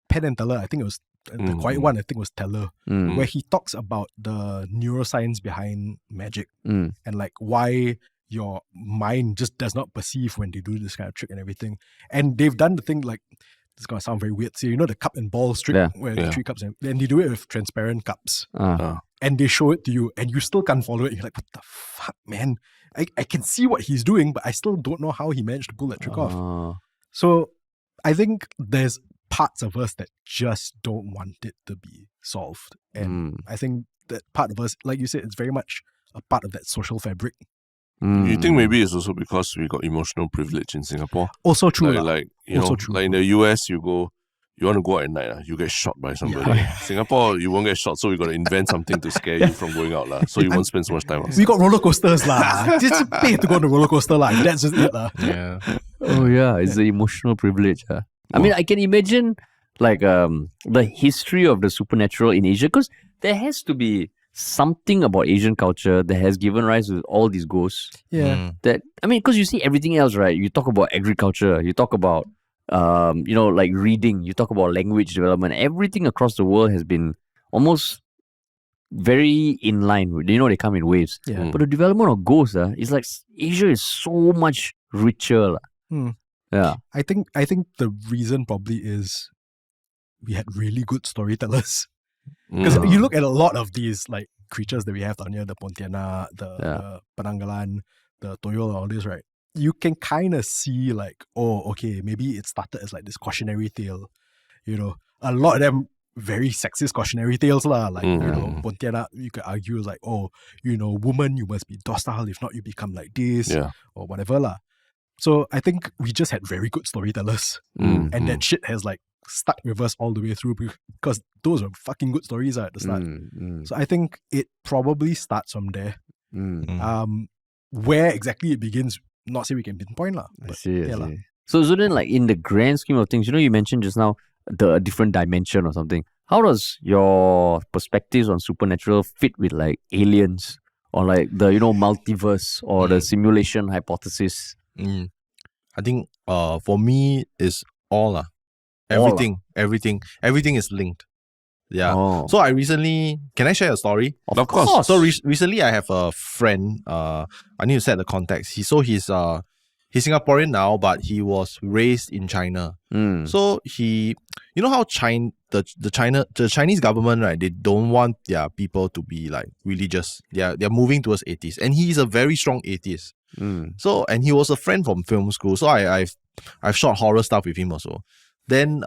Penn and Teller, I think it was the quiet one, I think it was Teller, where he talks about the neuroscience behind magic and like why your mind just does not perceive when they do this kind of trick and everything. And they've done the thing like, this is going to sound very weird. So, the cup and ball trick where the 3 cups, and they do it with transparent cups. And they show it to you and you still can't follow it. You're like, what the fuck, man? I can see what he's doing, but I still don't know how he managed to pull that trick off. So I think there's parts of us that just don't want it to be solved. And I think that part of us, like you said, it's very much a part of that social fabric. You think maybe it's also because we got emotional privilege in Singapore? Also true. Like in the US, you want to go out at night, you get shot by somebody. Singapore, you won't get shot, so we got to invent something to scare you from going out, so you won't spend so much time outside. We got roller coasters lah. Just pay to go on the roller coaster lah. That's just it lah. Yeah. Oh yeah, it's the emotional privilege. I mean, I can imagine like the history of the supernatural in Asia, because there has to be something about Asian culture that has given rise to all these ghosts. Yeah. That, I mean, because you see everything else, right? You talk about agriculture, you talk about like reading, you talk about language development. Everything across the world has been almost very in line with, they come in waves. Yeah. But the development of ghosts, is like Asia is so much richer. Yeah. I think the reason probably is we had really good storytellers. Because you look at a lot of these like creatures that we have down here, the Pontianak, the Penanggalan, the Toyol and all this, right? You can kind of see like, oh, okay, maybe it started as like this cautionary tale, a lot of them very sexist cautionary tales lah. Like, Pontianak, you could argue like, oh, woman, you must be docile, if not you become like this, or whatever lah. So I think we just had very good storytellers, and that shit has like stuck with us all the way through because those were fucking good stories at the start. So I think it probably starts from there. Where exactly it begins, not say we can pinpoint lah. I see. So then, like in the grand scheme of things, you mentioned just now the different dimension or something. How does your perspectives on supernatural fit with like aliens or like the multiverse or the simulation hypothesis? I think for me is all everything is linked. Yeah. So I recently, can I share a story? Of course. So recently I have a friend. I need to set the context. He's Singaporean now, but he was raised in China. So he, how the Chinese government, right? They don't want their people to be like religious. They're moving towards atheists, and he is a very strong atheist. So, and he was a friend from film school. So I've shot horror stuff with him also. Then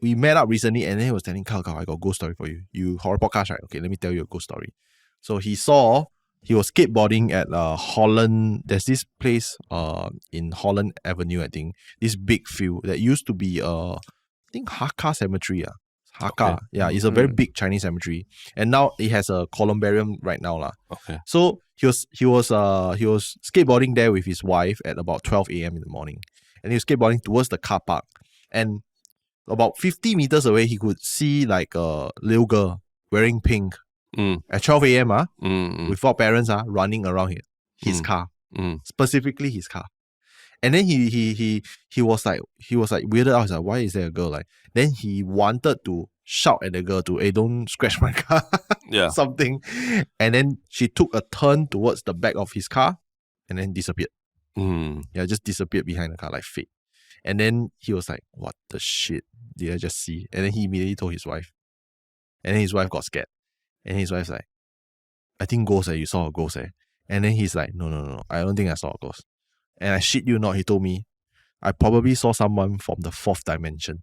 we met up recently, and then he was telling Carl, I got a ghost story for you. You horror podcast, right? Okay, let me tell you a ghost story. So he was skateboarding at Holland. There's this place in Holland Avenue, I think. This big field that used to be I think Hakka Cemetery. Hakka. Okay. Yeah, it's a very big Chinese cemetery. And now it has a columbarium right now. Okay. So he was skateboarding there with his wife at about 12 a.m. in the morning. And he was skateboarding towards the car park. And about 50 meters away, he could see like a little girl wearing pink at 12 a.m. With four parents running around his car, specifically his car. And then he was like weirded out. I was like, why is there a girl? Like, then he wanted to shout at the girl to, hey, don't scratch my car, something. And then she took a turn towards the back of his car and then disappeared. Just disappeared behind the car like fate. And then he was like, what the shit did I just see? And then he immediately told his wife. And then his wife got scared. And his wife's like, I think ghost, you saw a ghost. And then he's like, no, I don't think I saw a ghost. And I shit you not, he told me, I probably saw someone from the fourth dimension.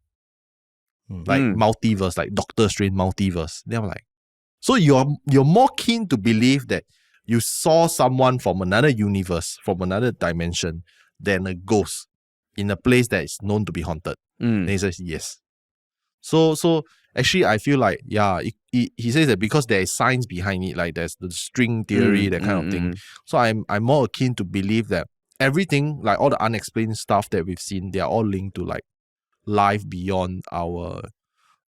Like multiverse, like Doctor Strange multiverse. Then I'm like, so you're more keen to believe that you saw someone from another universe, from another dimension, than a ghost in a place that is known to be haunted. And he says, yes. So actually, I feel like, he says that because there is science behind it, like there's the string theory, that kind of thing. So I'm more keen to believe that everything, like all the unexplained stuff that we've seen, they are all linked to like life beyond our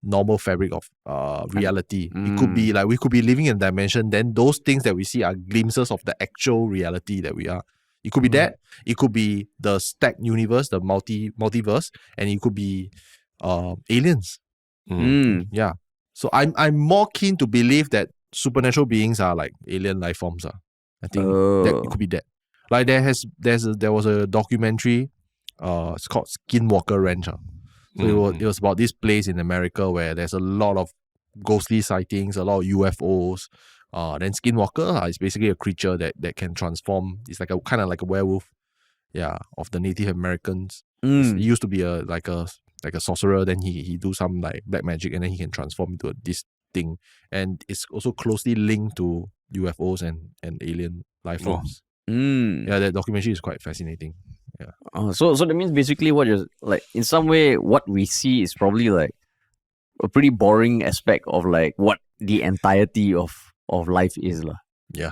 normal fabric of reality. It could be like we could be living in a dimension, then those things that we see are glimpses of the actual reality that we are. It could be that. It could be the stacked universe, the multiverse, and it could be aliens. Yeah. So I'm more keen to believe that supernatural beings are like alien life forms. I think that it could be that. Like there was a documentary, it's called Skinwalker Ranch. So it was about this place in America where there's a lot of ghostly sightings, a lot of UFOs. Then Skinwalker is basically a creature that can transform. It's like a kind of like a werewolf, of the Native Americans. He used to be like a sorcerer. Then he do some like black magic, and then he can transform into this thing. And it's also closely linked to UFOs and alien life forms. Yeah, that documentary is quite fascinating. Yeah. So that means basically what you're like, in some way, what we see is probably like a pretty boring aspect of like what the entirety of life is. Yeah.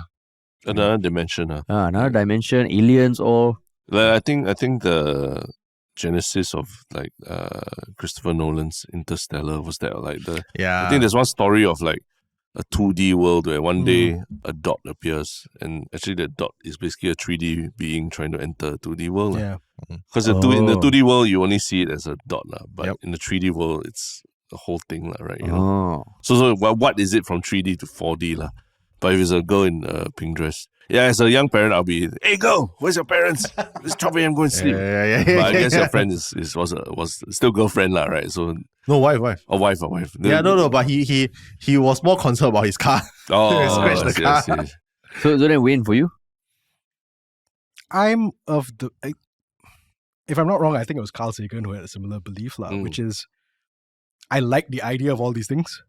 Another dimension. Another dimension, aliens or... I think the genesis of like Christopher Nolan's Interstellar was that like I think there's one story of like a 2D world where one day a dot appears, and actually the dot is basically a 3D being trying to enter a 2D world. Yeah. Because in the 2D world you only see it as a dot, but in the 3D world it's the whole thing, right? You know? So what is it from 3D to 4D? But if it's a girl in a pink dress, as a young parent, I'll be, hey girl, where's your parents? It's 12 a.m. go and sleep. But I guess your friend was still girlfriend, right? So no, wife. Oh, wife. No, but he was more concerned about his car. Oh, scratched the car. I see. So then Wayne, for you? I'm of the... if I'm not wrong, I think it was Carl Sagan who had a similar belief, which is I like the idea of all these things,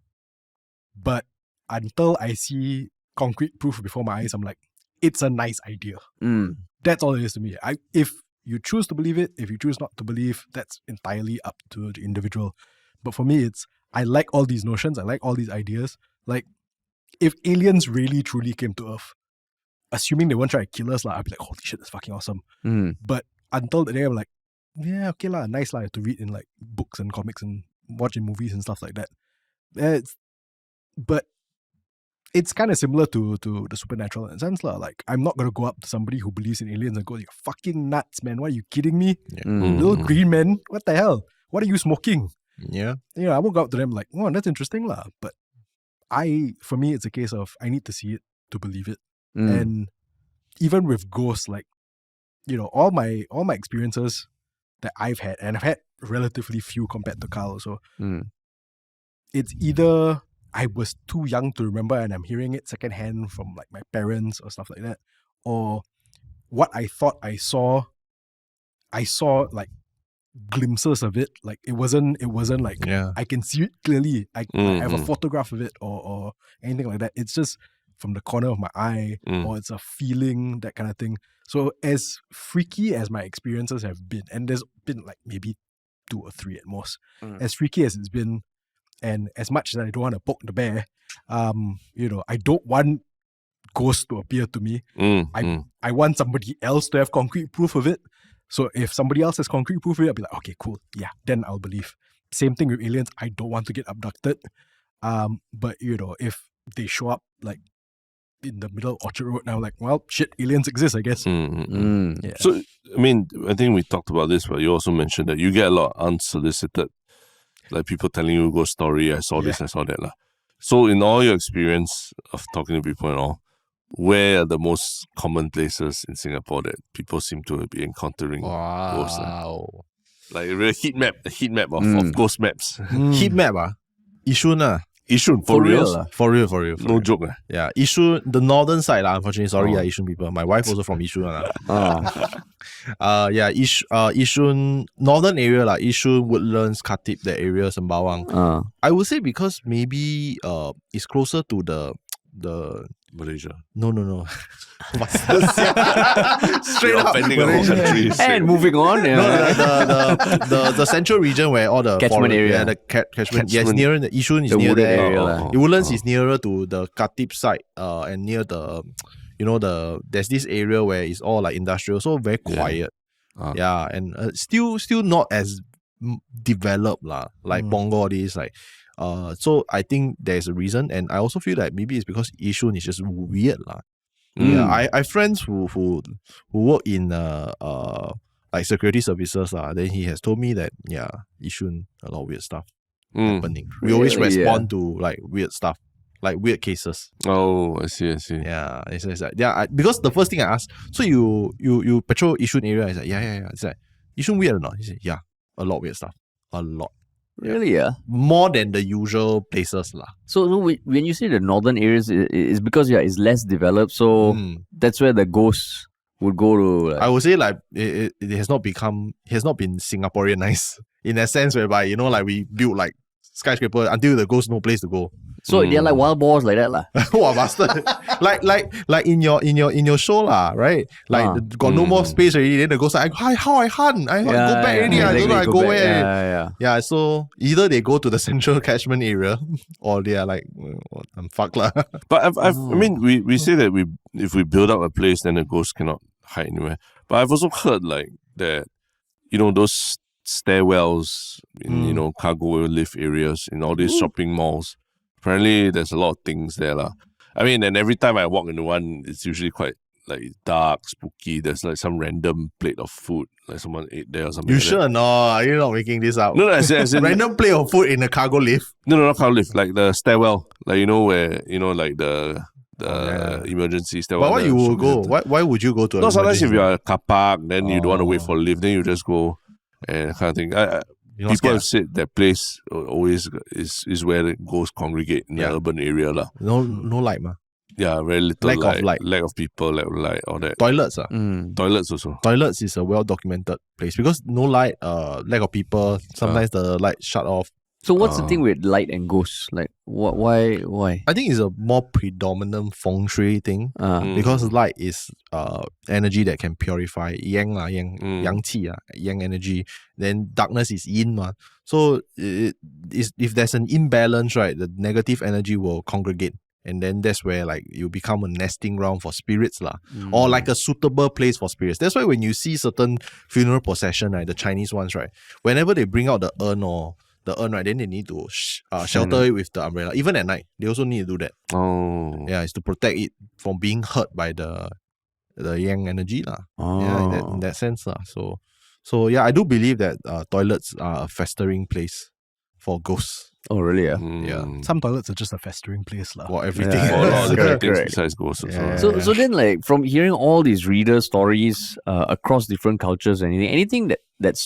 but until I see concrete proof before my eyes, I'm like, it's a nice idea. That's all it is to me. If you choose to believe it, if you choose not to believe, that's entirely up to the individual. But for me, I like all these notions. I like all these ideas. Like, if aliens really truly came to Earth, assuming they won't try to kill us, I'd be like, holy shit, that's fucking awesome. But until the day, I'm like, yeah, okay nice to read in like books and comics and watch in movies and stuff like that. But it's kind of similar to the supernatural in a sense. Like, I'm not going to go up to somebody who believes in aliens and go, you're fucking nuts, man. What, are you kidding me? Little green man, what the hell? What are you smoking? Yeah. I won't go up to them like, oh, that's interesting. But for me, it's a case of I need to see it to believe it. And even with ghosts, like, all my experiences that I've had, and I've had relatively few compared to Carl also, it's either I was too young to remember and I'm hearing it secondhand from like my parents or stuff like that, or what I thought I saw like glimpses of it. Like it wasn't like I can see it clearly. I have a photograph of it or anything like that. It's just from the corner of my eye, or it's a feeling, that kind of thing. So as freaky as my experiences have been, and there's been like maybe 2 or 3 at most, as freaky as it's been, and as much as I don't want to poke the bear, I don't want ghosts to appear to me. I want somebody else to have concrete proof of it. So if somebody else has concrete proof of it, I'll be like, okay, cool. Yeah, then I'll believe. Same thing with aliens. I don't want to get abducted. But if they show up like in the middle of Orchard Road, now, like, well, shit, aliens exist, I guess. Yeah. So, I think we talked about this, but you also mentioned that you get a lot of unsolicited, like people telling you a ghost story, I saw this, I saw that. So in all your experience of talking to people and all, where are the most common places in Singapore that people seem to be encountering ghosts? Like a real heat map of ghost maps. Heat map, Yishun, Yishun, for real? For real. No joke. Yeah, Yishun, the northern side, unfortunately. Sorry, Yishun people. My wife also from Yishun. Yishun, northern area, Yishun, Woodlands, Khatib, that area, Sembawang. I would say because maybe it's closer to the Malaysia. No. Straight up offending a whole country. And moving on. The central region where all the catchment area. Yeah, the catchment. Yeah, it's near the Yishun is near there. Area. Woodlands is nearer to the Khatib side, and near the there's this area where it's all like industrial, so very quiet. And still not as developed like Punggol, all these like. So I think there's a reason, and I also feel that maybe it's because Yishun is just weird Yeah, I have friends who work in like security services Then he has told me that Yishun, a lot of weird stuff happening. We always respond to like weird stuff, like weird cases. Oh, I see. Yeah, it's like, because the first thing I asked, so you patrol Yishun area? I said yeah. It's like, Yishun weird or not? He said yeah, a lot of weird stuff, a lot. Really, more than the usual places So when you say the northern areas, it's because it's less developed. So that's where the ghosts would go to. I would say like it has not been Singaporeanized in a sense whereby like we build like skyscraper until the ghost no place to go. So they're like wild boars like that Wow, bastard! like in your show right? Like got no more space already. Then the ghost like, how I hunt? I go back already. I don't know I go where. Yeah. So either they go to the central catchment area, or they are like, I'm fucked But we say that if we build up a place, then the ghost cannot hide anywhere. But I've also heard like that, those stairwells in cargo lift areas in all these shopping malls. Apparently, there's a lot of things there and every time I walk into one, it's usually quite like dark, spooky. There's like some random plate of food, like someone ate there or something. You sure? No, are you not making this up? No, as in random plate of food in a cargo lift. No, not cargo lift. Like the stairwell, like where like the emergency stairwell. But why you will go? Why would you go to? No, sometimes if you're a car park, then you don't want to wait for a lift, then you just go and kind of thing. People have said that place always is where the ghosts congregate in the urban area No light Yeah, very little lack of light. Lack of people, lack of light, all that. Toilets Toilets also. Toilets is a well documented place because no light, lack of people. Sometimes the light shut off. So what's the thing with light and ghosts? Like, why? I think it's a more predominant feng shui thing because light is energy that can purify yang qi yang energy. Then darkness is yin ma. So if there's an imbalance, right, the negative energy will congregate. And then that's where like you become a nesting ground for spirits lah, or like a suitable place for spirits. That's why when you see certain funeral procession, right, the Chinese ones, right, whenever they bring out the urn, right, then they need to shelter it with the umbrella. Even at night, they also need to do that. Oh. Yeah, it's to protect it from being hurt by the yang energy lah. Yeah, in that sense lah. So yeah, I do believe that toilets are a festering place for ghosts. Oh, really? Yeah. Some toilets are just a festering place lah. For everything. For a lot of different things Correct. besides ghosts. Yeah. So then, like, from hearing all these reader stories across different cultures and anything that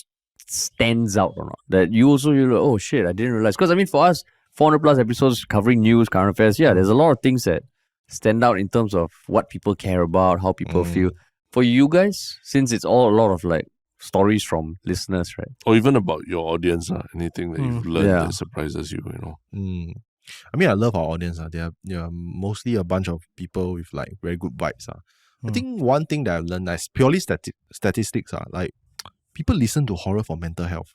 stands out or not, that you're like, oh shit, I didn't realize. Because I mean, for us, 400 plus episodes covering news, current affairs, yeah, there's a lot of things that stand out in terms of what people care about, how people feel. For you guys, since it's all a lot of like stories from listeners, right? Or even about your audience, anything that you've learned that surprises you, you know. I mean, I love our audience. They are mostly a bunch of people with like very good vibes. I think one thing that I've learned is purely statistics. Like people listen to horror for mental health.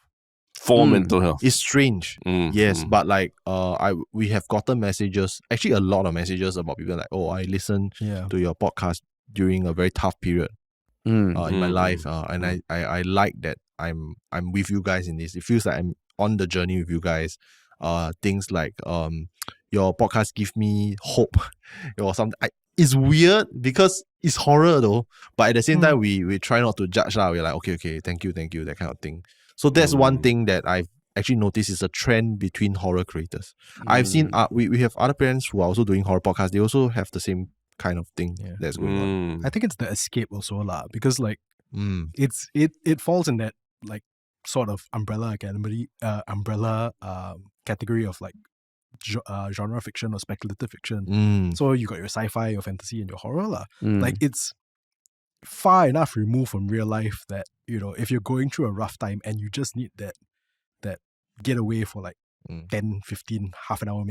For mental health. It's strange, yes, but like we have gotten messages, actually a lot of messages about people like, oh, I listened to your podcast during a very tough period in my life, and I like that I'm with you guys in this. It feels like I'm on the journey with you guys. Things like your podcast give me hope or something. It's weird because it's horror though, but at the same time we try not to judge lah. We're like okay, thank you, that kind of thing. So that's one thing that I've actually noticed is a trend between horror creators. I've seen we have other parents who are also doing horror podcasts. They also have the same kind of thing that's going on. I think it's the escape also lah, because like it falls in that like sort of umbrella category of like genre fiction or speculative fiction. So you got your sci-fi, your fantasy, and your horror lah. Like it's far enough removed from real life that, you know, if you're going through a rough time and you just need that getaway for like 10, 15, half an hour,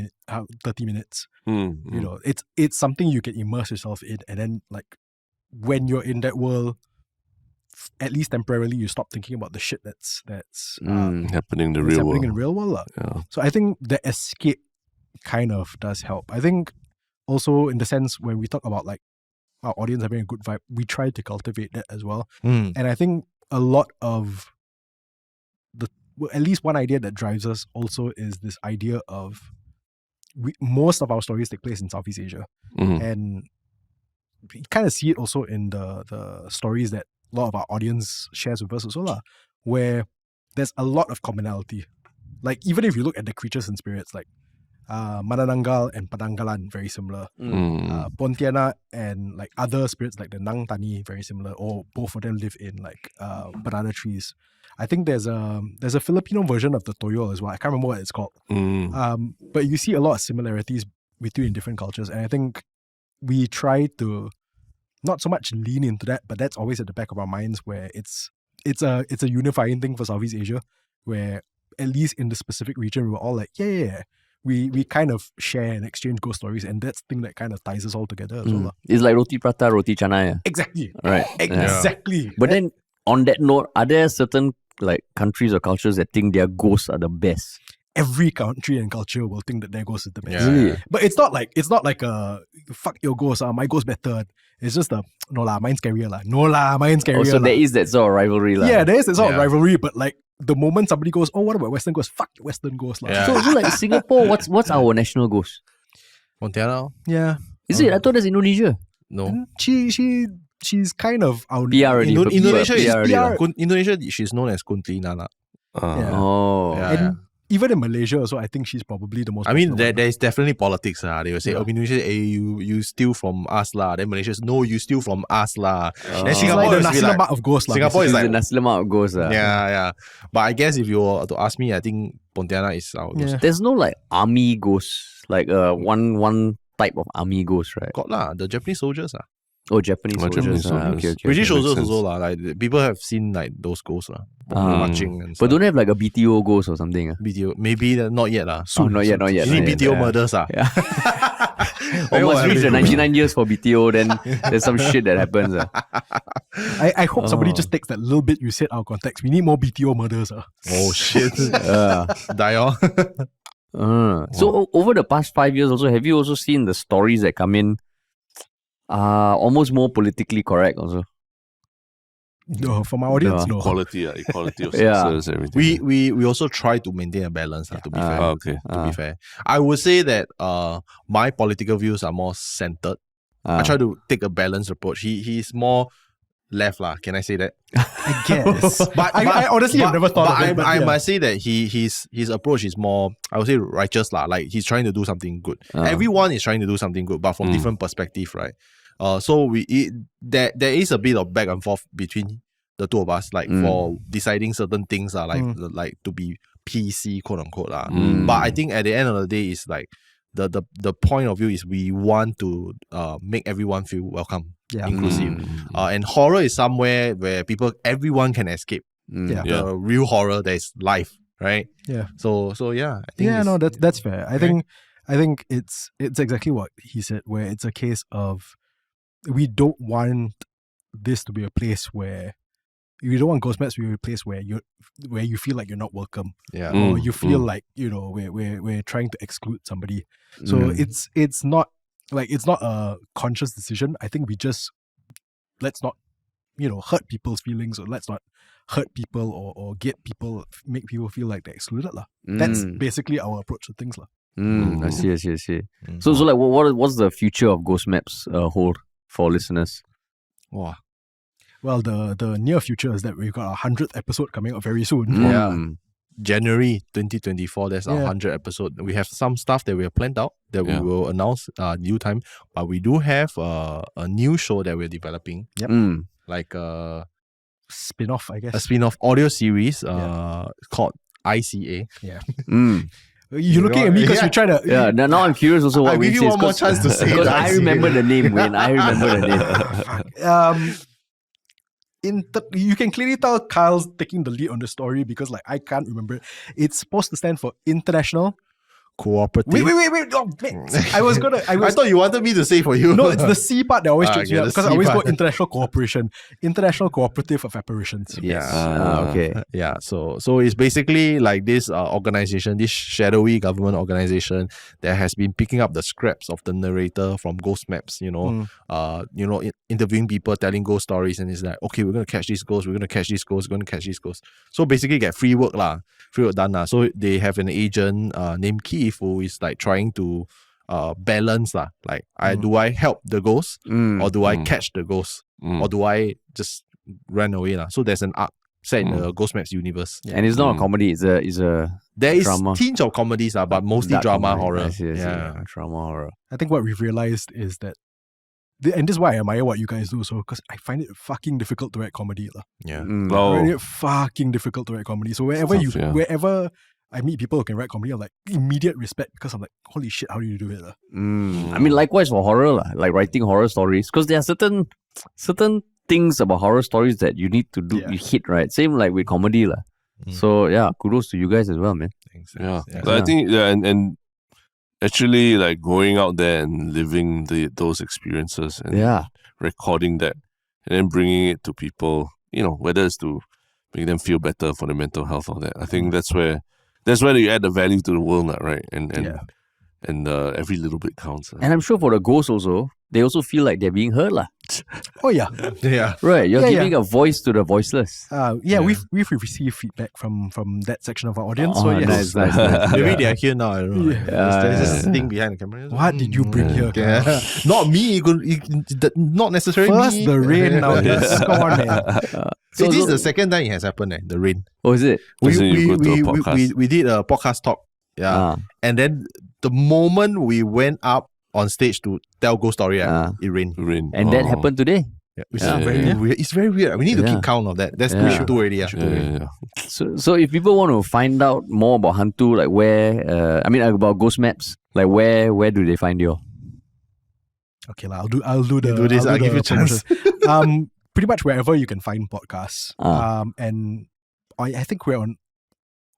30 minutes, you know, it's something you can immerse yourself in, and then like when you're in that world, at least temporarily, you stop thinking about the shit that's happening in the real happening world. in real world. Yeah. So I think the escape kind of does help. I think also in the sense when we talk about like our audience having a good vibe, we try to cultivate that as well. And I think a lot of at least one idea that drives us also is this idea of most of our stories take place in Southeast Asia. And we kind of see it also in the stories that a lot of our audience shares with us also lah, where there's a lot of commonality. Like even if you look at the creatures and spirits, like Manananggal and Penanggalan, very similar. Pontianak and like other spirits like the Nang Tani, very similar, or both of them live in like banana trees. I think there's a Filipino version of the Toyo as well. I can't remember what it's called. But you see a lot of similarities between different cultures, and I think we try to not so much lean into that, but that's always at the back of our minds, where it's a unifying thing for Southeast Asia, where at least in the specific region we're all like, we kind of share and exchange ghost stories, and that's the thing that kind of ties us all together as well. It's like roti prata, roti chana. Exactly. Right. Exactly. But then on that note, are there certain like countries or cultures that think their ghosts are the best? Every country and culture will think that their ghost is the best. Really? But it's not like a fuck your ghost, my ghost better. It's just no lah, mine's scarier lah. No lah, mine's scarier. So there is that sort of rivalry lah. Yeah, there is that sort of rivalry, but like the moment somebody goes, oh, what about Western ghost? Fuck the Western ghost lah. So like Singapore, what's our national ghost? Pontianak? Yeah. Is it? I thought that's Indonesia. No. She's kind of our PR already. Indonesia is PR already lah. Indonesia. She's known as Kuntilanak. Oh. And even in Malaysia also, I think she's probably the most. I mean, popular there's definitely politics lah. They will say, Indonesia, you steal from us lah. Then Malaysia says, no, you steal from us lah. Then She's Singapore like the is nasi lemak of ghosts lah. Singapore is It's like the nasi lemak of ghosts lah. yeah. But I guess if you were to ask me, I think Pontianak is our ghost. There's no like army ghosts, like one type of army ghost, right? Got lah, the Japanese soldiers lah. Oh, Japanese Oh, soldiers. Japanese soldiers. Okay, okay. British makes soldiers sense. also lah. Like people have seen like those ghosts lah, marching and But stuff. don't have like a BTO ghost or something. BTO maybe not yet lah. Oh, Soon. not yet, not yet. You need not yet. BTO murders ah. Yeah. Then Almost what reach the happened? 99 years for BTO, then there's some shit that happens. I hope somebody just takes that little bit you said out of context. We need more BTO murders. Oh shit! Die off. So over the past 5 years also, have you also seen the stories that come in almost more politically correct also? No, for my audience, no. Equality of Yeah. sexes, everything. We also try to maintain a balance to be fair. Okay. To be fair, I would say that my political views are more centered. I try to take a balanced approach. He's more left lah. Can I say that? I guess. But I honestly have never thought of it. I must say that his approach is more, I would say, righteous lah. Like he's trying to do something good. Everyone is trying to do something good, but from different perspective, right? So there is a bit of back and forth between the two of us, like for deciding certain things are like to be PC, quote unquote lah. But I think at the end of the day, it's like the point of view is we want to make everyone feel welcome, inclusive. And horror is somewhere where everyone can escape. The real horror, there's life, right? Yeah. So yeah, I think no, that's fair. I think it's exactly what he said, where it's a case of we don't want this to be a place where you don't want ghost maps to be a place where you feel like you're not welcome. Yeah. Or you feel like, we're trying to exclude somebody. So it's not a conscious decision. I think we just let's not, hurt people's feelings, or let's not hurt people or make people feel like they're excluded. That's basically our approach to things. I see. So like what's the future of ghost maps hold for listeners? Wow. Well, the near future is that we've got our 100th episode coming up very soon. Yeah. January 2024, that's our 100th episode. We have some stuff that we have planned out that we will announce due time. But we do have a new show that we're developing. Yep. Like a Spin-off, I guess. A spin-off audio series called ICA. Yeah. You're looking at me because you're trying to... Yeah, now I'm curious also what I'll give you one more chance to say because it. I remember the name, Wayne. I remember the name. You can clearly tell Kyle's taking the lead on the story because I can't remember. It's supposed to stand for International Cooperative. Wait. Oh, I thought you wanted me to say for you. No, it's the C part that always trips me up because I always go part. International Cooperation. International Cooperative of Apparitions. Yes. Yeah. Okay. Yeah. So it's basically like this organization, this shadowy government organization that has been picking up the scraps of the narrator from ghost maps. Interviewing people, telling ghost stories, and it's like, okay, we're gonna catch these ghosts, we're gonna catch these ghosts, we're gonna catch these ghosts. So basically, get free work done lah. So they have an agent named Keith who is like trying to balance like do I help the ghost or do I catch the ghost or do I just run away So there's an arc set in the Ghost Maps universe. And it's not a comedy, it's a there is drama. tinge of comedies but mostly Dark drama comedy. horror. I see. Yeah. Drama horror. I think what we've realized is that, and this is why I admire what you guys do, so because I find it fucking difficult to write comedy. Yeah. I find it fucking difficult to write comedy. So wherever I meet people who can write comedy, I'm like immediate respect because I'm like, holy shit, how do you do it? I mean, likewise for horror, like writing horror stories, because there are certain things about horror stories that you need to do, you hit, right? Same like with comedy. So yeah, kudos to you guys as well, man. Thanks. Yeah. I think, and actually like going out there and living those experiences and recording that and then bringing it to people, whether it's to make them feel better for their mental health or that. I think that's where you add the value to the world, right? And every little bit counts. And I'm sure for the ghosts also, they also feel like they're being heard. Oh yeah. Yeah. Right. You're giving a voice to the voiceless. We've received feedback from that section of our audience. So yes. Nice. Maybe they are here now. I don't know. There's this thing behind the camera. What did you bring here? Yeah. Not me. Not necessarily First me. the rain, now this. Come on, man. This is the second time it has happened. The rain. Oh, is it? We You go to a podcast. we did a podcast talk. Yeah. And then the moment we went up on stage to tell ghost story, it rained. And that happened today. Yeah, which is very weird. It's very weird. We need to keep count of that. That's we should do already. So if people want to find out more about Hantu, like where, about ghost maps, like where do they find you? Okay, I'll do the. do this, I'll give you a chance. Pretty much wherever you can find podcasts. And I think we're on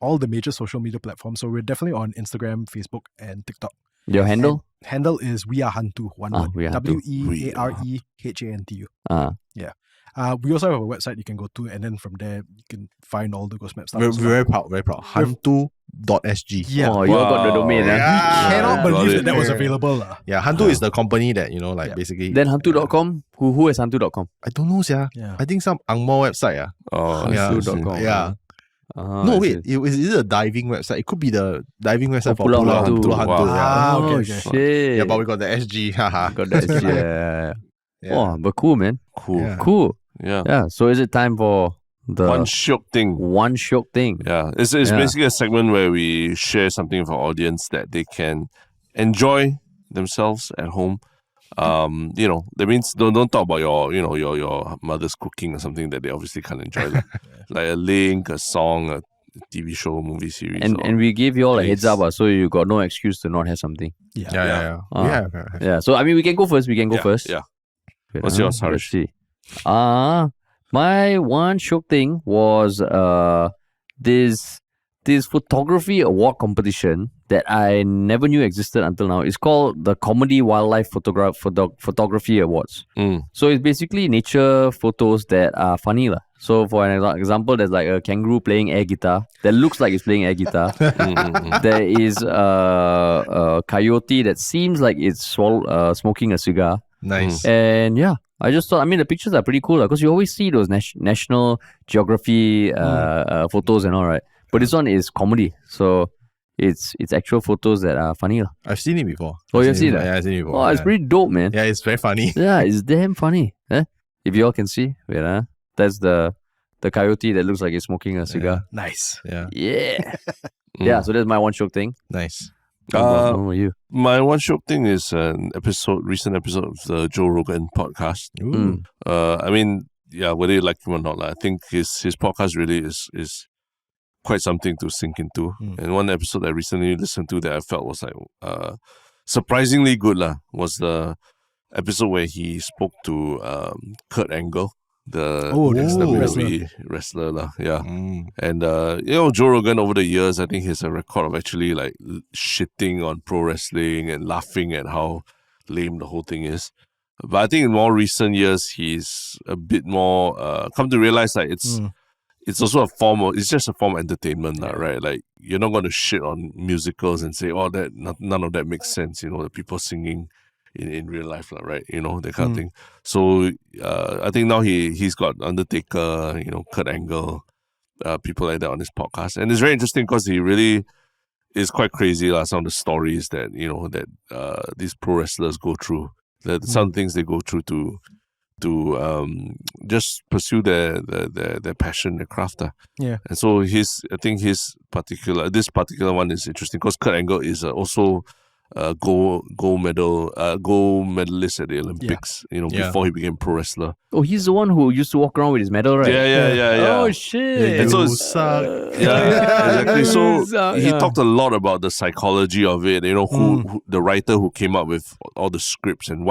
all the major social media platforms. So we're definitely on Instagram, Facebook, and TikTok. Your handle? And handle is We Are Hantu, one word. We Are Hantu. WeAreHantu. Yeah. We also have a website you can go to, and then from there you can find all the ghost map stuff. We're as well. very proud, very proud. Hantu.sg. Yeah. Oh, you all got the domain. We cannot Got believe it. that was available. Yeah, Hantu is the company that, basically. Then Hantu.com? Who has Hantu.com? I don't know, yeah. Yeah. I think some Angmo website. Oh, Yeah. Hantu.com. Yeah. No, Wait, is it a diving website? It could be the diving website for Pulau Pulau Hantu. Hantu. Wow. Yeah. Oh, okay. shit. Yeah, but we got the SG. Haha. Got that. Yeah. Yeah. Oh, but cool, man. cool. Yeah. Cool. Yeah. Yeah. So is it time for the One Shiok Thing. one Shiok Thing? Yeah, it's basically a segment where we share something with our audience that they can enjoy themselves at home. That means don't talk about your mother's cooking or something that they obviously can't enjoy, like a link, a song, a TV show, movie series. And we give you all a heads up, Please. so you got no excuse to not have something. Yeah. Ah. Yeah. Yeah. So I mean, we can go first. First. Yeah. Wait, What's yours, Let's Harish? see. My one Shiok Thing was this photography award competition that I never knew existed until now. It's called the Comedy Wildlife Photography Awards. So it's basically nature photos that are funny lah. So for an example, there's like a kangaroo playing air guitar that looks like it's playing air guitar. There is a coyote that seems like it's smoking a cigar. Nice. And yeah, I just thought, I mean, the pictures are pretty cool because you always see those National Geography photos and all, right? But this one is comedy. So it's actual photos that are funny. I've seen it before. Oh, you've seen it? Yeah, I've seen it before. Oh, it's pretty dope, man. Yeah, it's very funny. Yeah, it's damn funny. If you all can see, wait, that's the coyote that looks like it's smoking a cigar. Nice. Yeah, Yeah. Yeah, so that's my one Shiok Thing. nice. What about you? My One Shiok Thing is an recent episode of the Joe Rogan podcast. Ooh. I mean, yeah, whether you like him or not, I think his podcast really is quite something to sink into. And one episode I recently listened to that I felt was like surprisingly good was the episode where he spoke to Kurt Angle, the WWE wrestler. Yeah. And Joe Rogan over the years, I think he has a record of actually like shitting on pro wrestling and laughing at how lame the whole thing is. But I think in more recent years, he's a bit more come to realize like it's also it's just a form of entertainment, right? Like you're not going to shit on musicals and say, oh, none of that makes sense. The people singing in real life, right? That kind of thing. So I think now he's got Undertaker, Kurt Angle, people like that on his podcast, and it's very interesting because he really is quite crazy. Some of the stories that that these pro wrestlers go through, some things they go through to just pursue their passion, their craft. Yeah. And so this particular one is interesting because Kurt Angle is also gold medalist at the Olympics. Before he became pro wrestler. Oh, he's the one who used to walk around with his medal, right? Yeah. Oh shit! And so You suck. exactly. So he Yeah. talked a lot about the psychology of it. Who the writer who came up with all the scripts and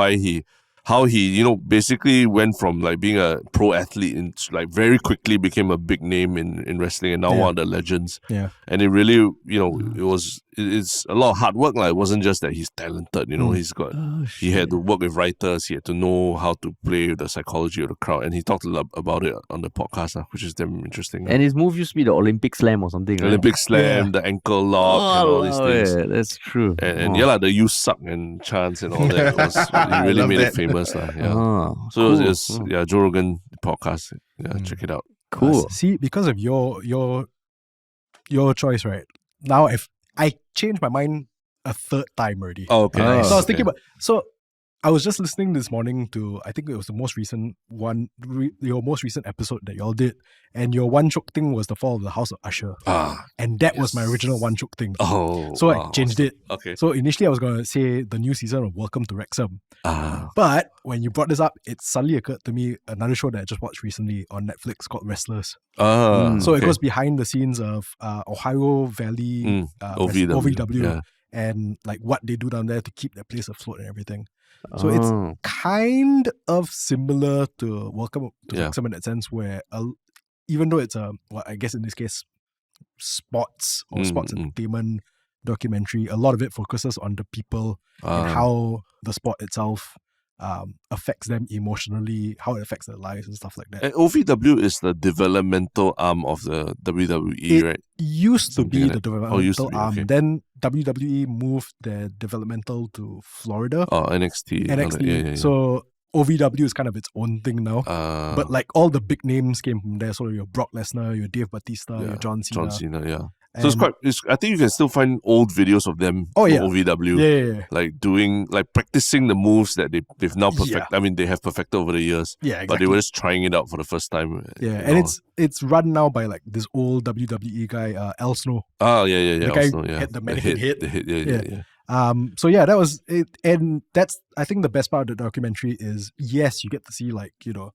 how he basically went from like being a pro athlete and like very quickly became a big name in wrestling and now one of the legends. Yeah. And it really, it's a lot of hard work. It wasn't just that he's talented, he had to work with writers, he had to know how to play with the psychology of the crowd. And he talked a lot about it on the podcast, which is damn interesting. And his move used to be the Olympic slam or something, right? Olympic slam, the ankle lock, and all these things. Yeah, that's true. And the you suck and chants and all that. He really love made that. it famous. Yeah. Oh, So cool. it's Joe Rogan podcast. Yeah, check it out. Cool. See, because of your choice, right? Now, if I changed my mind a third time already. Oh, okay. Oh. So I was thinking about. So I was just listening this morning to, I think it was the most recent one, your most recent episode that y'all did, and your one Shiok Thing was the fall of the House of Usher, and that was my original one Shiok Thing. Oh. So I changed it. Okay. So initially I was going to say the new season of Welcome to Wrexham. But when you brought this up, it suddenly occurred to me another show that I just watched recently on Netflix called Wrestlers. So it goes behind the scenes of Ohio Valley OVW. OVW. Yeah. and like what they do down there to keep their place afloat and everything. So it's kind of similar to Welcome to Wrexham in that sense, where even though it's I guess in this case, sports entertainment documentary, a lot of it focuses on the people and how the sport itself affects them emotionally, how it affects their lives and stuff like that. And OVW is the developmental arm of the WWE, right? Used to be Something the like that. developmental arm. Okay. Then WWE moved their developmental to Florida. Oh, NXT. NXT. Yeah. So OVW is kind of its own thing now. But like all the big names came from there. So your Brock Lesnar, your Dave Bautista, your John Cena. Yeah. So I think you can still find old videos of them from OVW. Yeah. Like practicing the moves that they've now perfected. I mean, they have perfected over the years. Yeah, exactly. But they were just trying it out for the first time. Yeah, and it's run now by like this old WWE guy, Al Snow. Oh, yeah. The guy also, had the mannequin head. The head, yeah. So yeah, that was it. And that's, I think the best part of the documentary is, yes, you get to see like, you know,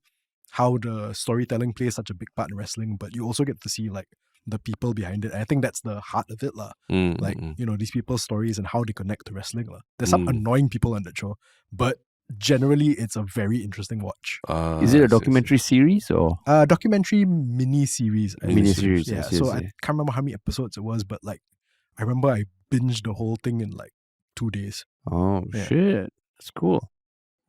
how the storytelling plays such a big part in wrestling, but you also get to see like the people behind it. And I think that's the heart of it, lah. Like, you know, these people's stories and how they connect to wrestling, lah. There's some annoying people on that show, but generally it's a very interesting watch. Is it a documentary series or? Documentary mini-series. Mini-series. Yeah, so I can't remember how many episodes it was, but like, I remember I binged the whole thing in like 2 days. Oh, shit. That's cool.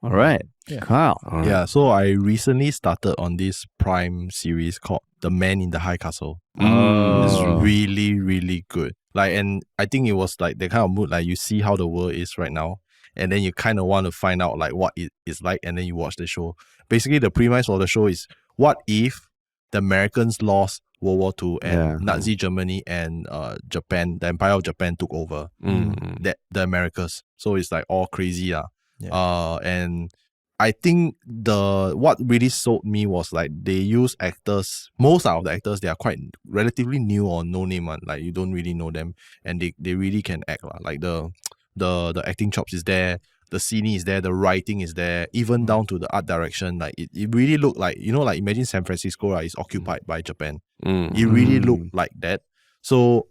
All right. Yeah. Kyle. All Yeah, so I recently started on this Prime series called The Man in the High Castle. It's really, really good. Like, and I think it was like the kind of mood, like you see how the world is right now, and then you kind of want to find out like what it is like, and then you watch the show. Basically, the premise of the show is, what if the Americans lost World War II and Nazi Germany and Japan, the Empire of Japan took over the Americas. So it's like all crazy. And I think what really sold me was like they use actors, most of the actors, they are quite relatively new or no name one. Like you don't really know them, and they really can act. Like the acting chops is there, the scene is there, the writing is there, even down to the art direction. Like it really looked like, you know, like imagine San Francisco, right, is occupied by Japan. It really looked like that. So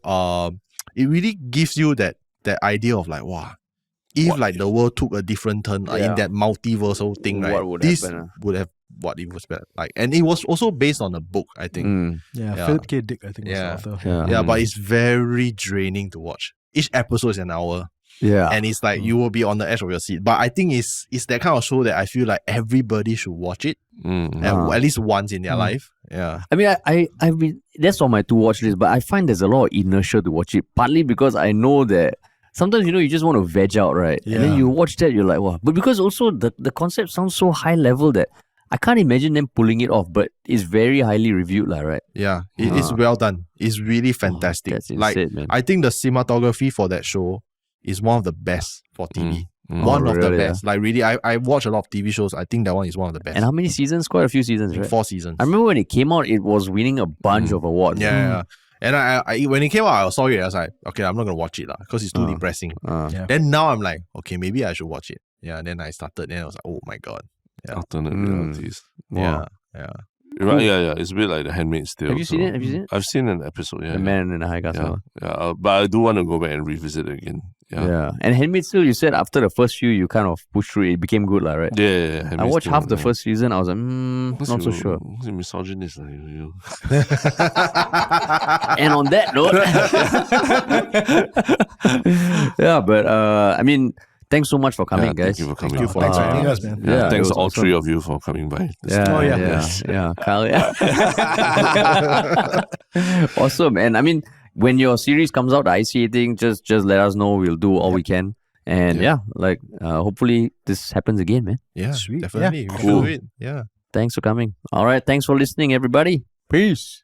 it really gives you that idea of like, wow, if like the world took a different turn in that multiversal thing, right? What would this happen, would have what it was better. Like, and it was also based on a book, I think. Philip K. Dick, I think, was the author. Yeah, but it's very draining to watch. Each episode is an hour. Yeah. And it's like you will be on the edge of your seat. But I think it's that kind of show that I feel like everybody should watch it at least once in their life. Yeah. I mean, I mean, that's on my to watch list, but I find there's a lot of inertia to watch it. Partly because I know that sometimes, you know, you just want to veg out, right? Yeah. And then you watch that, you're like, wow. But because also the concept sounds so high level that I can't imagine them pulling it off, but it's very highly reviewed, right? Yeah, it is well done. It's really fantastic. That's like, insane, man. I think the cinematography for that show is one of the best for TV. One of the really, best. Like really, I watch a lot of TV shows. I think that one is one of the best. And how many seasons? Quite a few seasons, right? 4 seasons. I remember when it came out, it was winning a bunch of awards. Yeah. And I when it came out, I saw it. I was like, okay, I'm not gonna watch it because it's too depressing. Then now I'm like, okay, maybe I should watch it. Yeah. And then I started. Then I was like, oh my god. Yeah. Alternate realities. Yeah. Right, yeah. It's a bit like The Handmaid's Tale. Have you seen it? I've seen an episode, The Man in the High Castle. Yeah, but I do want to go back and revisit it again. Yeah. And Handmaid's Tale, you said after the first few, you kind of pushed through it. It became good, right? Yeah. I watched half the first season. I was like, not so sure. Misogynist, you. And on that note, yeah, but I mean, thanks so much for coming, guys. Thank you for coming. Thank you for Thanks for having having us. us, man. Yeah, thanks it to all was three of you for coming by. Yeah, Kyle, awesome. And I mean, when your series comes out, the ICA thing, just let us know. We'll do all we can. And hopefully this happens again, man. Yeah, Sweet. definitely. Yeah. We should do it. Yeah. Thanks for coming. All right. Thanks for listening, everybody. Peace.